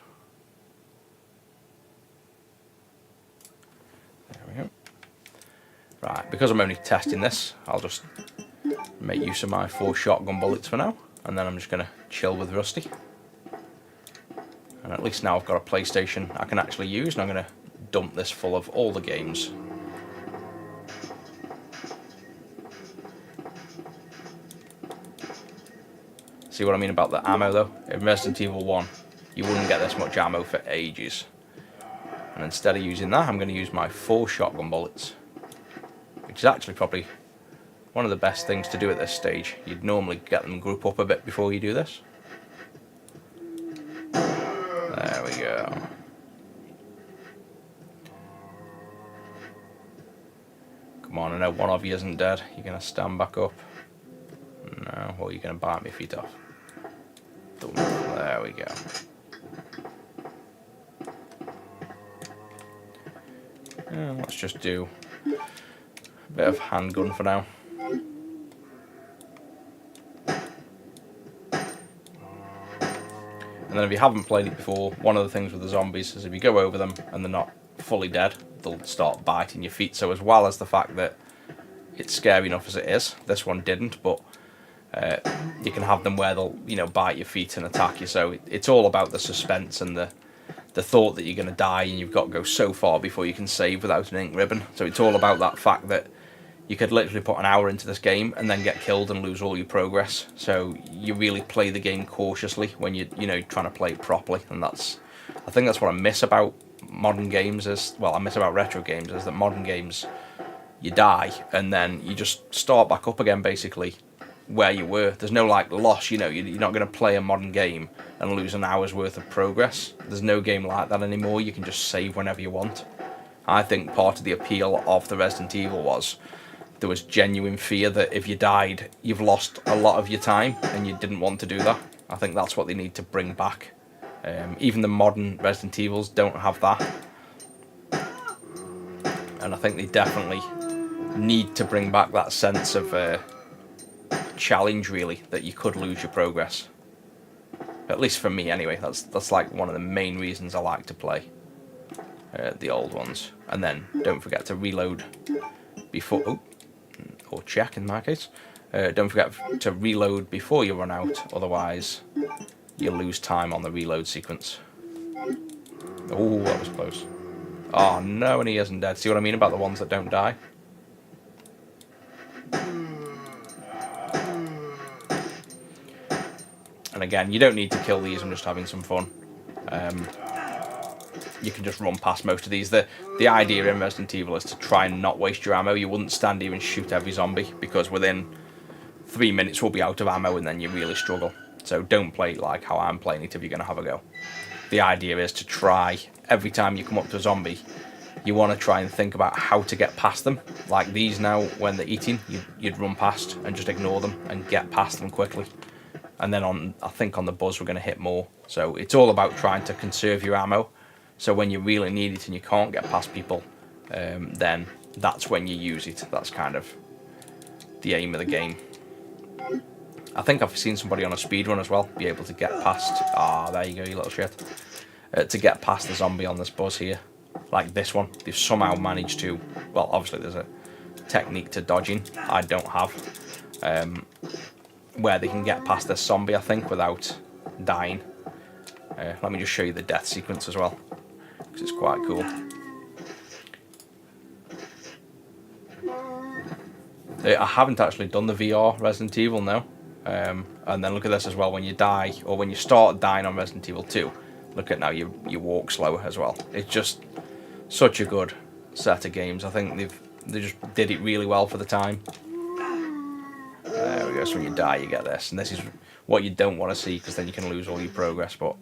There we go. Right, because I'm only testing this, I'll just make use of my 4 shotgun bullets for now, and then I'm just going to chill with Rusty. And at least now I've got a PlayStation I can actually use, and I'm going to dump this full of all the games. See what I mean about the ammo though? In Resident Evil 1, you wouldn't get this much ammo for ages. And instead of using that, I'm going to use my 4 shotgun bullets. Which is actually probably one of the best things to do at this stage. You'd normally get them group up a bit before you do this. There we go. Come on, I know one of you isn't dead. You're going to stand back up. No, well, you're going to bite my feet off. There we go. Let's just do a bit of handgun for now. And then if you haven't played it before, one of the things with the zombies is if you go over them and they're not fully dead, they'll start biting your feet. So as well as the fact that it's scary enough as it is, this one didn't, but you can have them where they'll, you know, bite your feet and attack you. So it's all about the suspense and the thought that you're going to die and you've got to go so far before you can save without an ink ribbon. So it's all about that fact that you could literally put an hour into this game and then get killed and lose all your progress. So you really play the game cautiously when you're trying to play it properly. And I think that's what I miss about modern games I miss about retro games, is that modern games, you die and then you just start back up again basically where you were. There's no like loss, you're not going to play a modern game and lose an hour's worth of progress. There's no game like that anymore. You can just save whenever you want. I think part of the appeal of the Resident Evil was there was genuine fear that if you died, you've lost a lot of your time, and you didn't want to do that. I think that's what they need to bring back. Even the modern Resident Evils don't have that. And I think they definitely need to bring back that sense of challenge, really, that you could lose your progress. At least for me, anyway. That's like one of the main reasons I like to play the old ones. And then don't forget to reload before... or check in my case. Don't forget to reload before you run out, otherwise you'll lose time on the reload sequence. Oh, that was close. Oh no, and he isn't dead. See what I mean about the ones that don't die? And again, you don't need to kill these, I'm just having some fun. You can just run past most of these. The idea in Resident Evil is to try and not waste your ammo. You wouldn't stand here and shoot every zombie, because within 3 minutes we'll be out of ammo and then you really struggle. So don't play it like how I'm playing it if you're going to have a go. The idea is to try, every time you come up to a zombie, you want to try and think about how to get past them. Like these now, when they're eating, you'd run past and just ignore them and get past them quickly. And then I think on the buzz we're going to hit more. So it's all about trying to conserve your ammo. So when you really need it and you can't get past people, then that's when you use it. That's kind of the aim of the game. I think I've seen somebody on a speedrun as well be able to get past... Ah, there you go, you little shit. To get past the zombie on this buzz here. Like this one. They've somehow managed to... Well, obviously there's a technique to dodging I don't have. Where they can get past this zombie, I think, without dying. Let me just show you the death sequence as well, because it's quite cool. I haven't actually done the VR Resident Evil now. And then look at this as well, when you die, or when you start dying on Resident Evil 2, look at now, you walk slower as well. It's just such a good set of games. I think they just did it really well for the time. There we go, so when you die you get this, and this is what you don't want to see, because then you can lose all your progress, but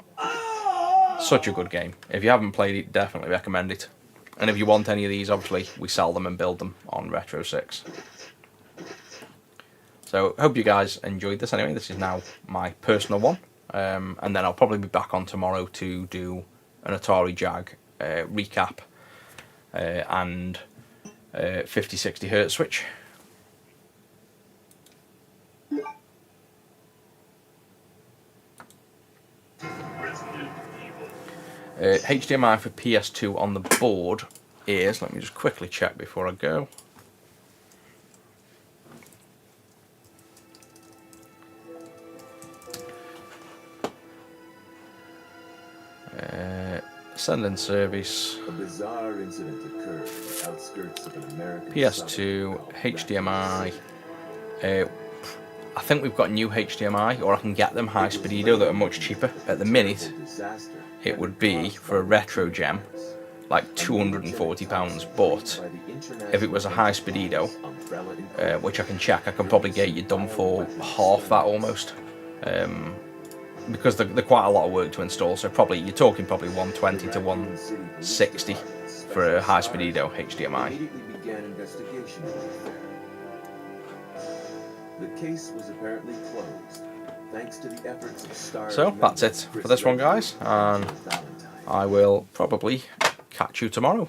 such a good game. If you haven't played it, definitely recommend it. And if you want any of these, obviously we sell them and build them on Retro 6. So hope you guys enjoyed this anyway. This is now my personal one, and then I'll probably be back on tomorrow to do an Atari Jag recap and 50-60 Hz switch. HDMI for PS2 on the board is, let me just quickly check before I go. Send in service. A bizarre incident occurred on the outskirts of an American PS2, HDMI. I think we've got new HDMI, or I can get them high speedo that are much cheaper. At the minute, it would be for a retro gem like £240, but if it was a high speedo, which I can check, I can probably get you done for half that almost. Because they're quite a lot of work to install, so you're talking probably 120 to 160 for a high speedo HDMI. The case was apparently closed, thanks to the efforts of stars. So that's it for this one, guys, and I will probably catch you tomorrow.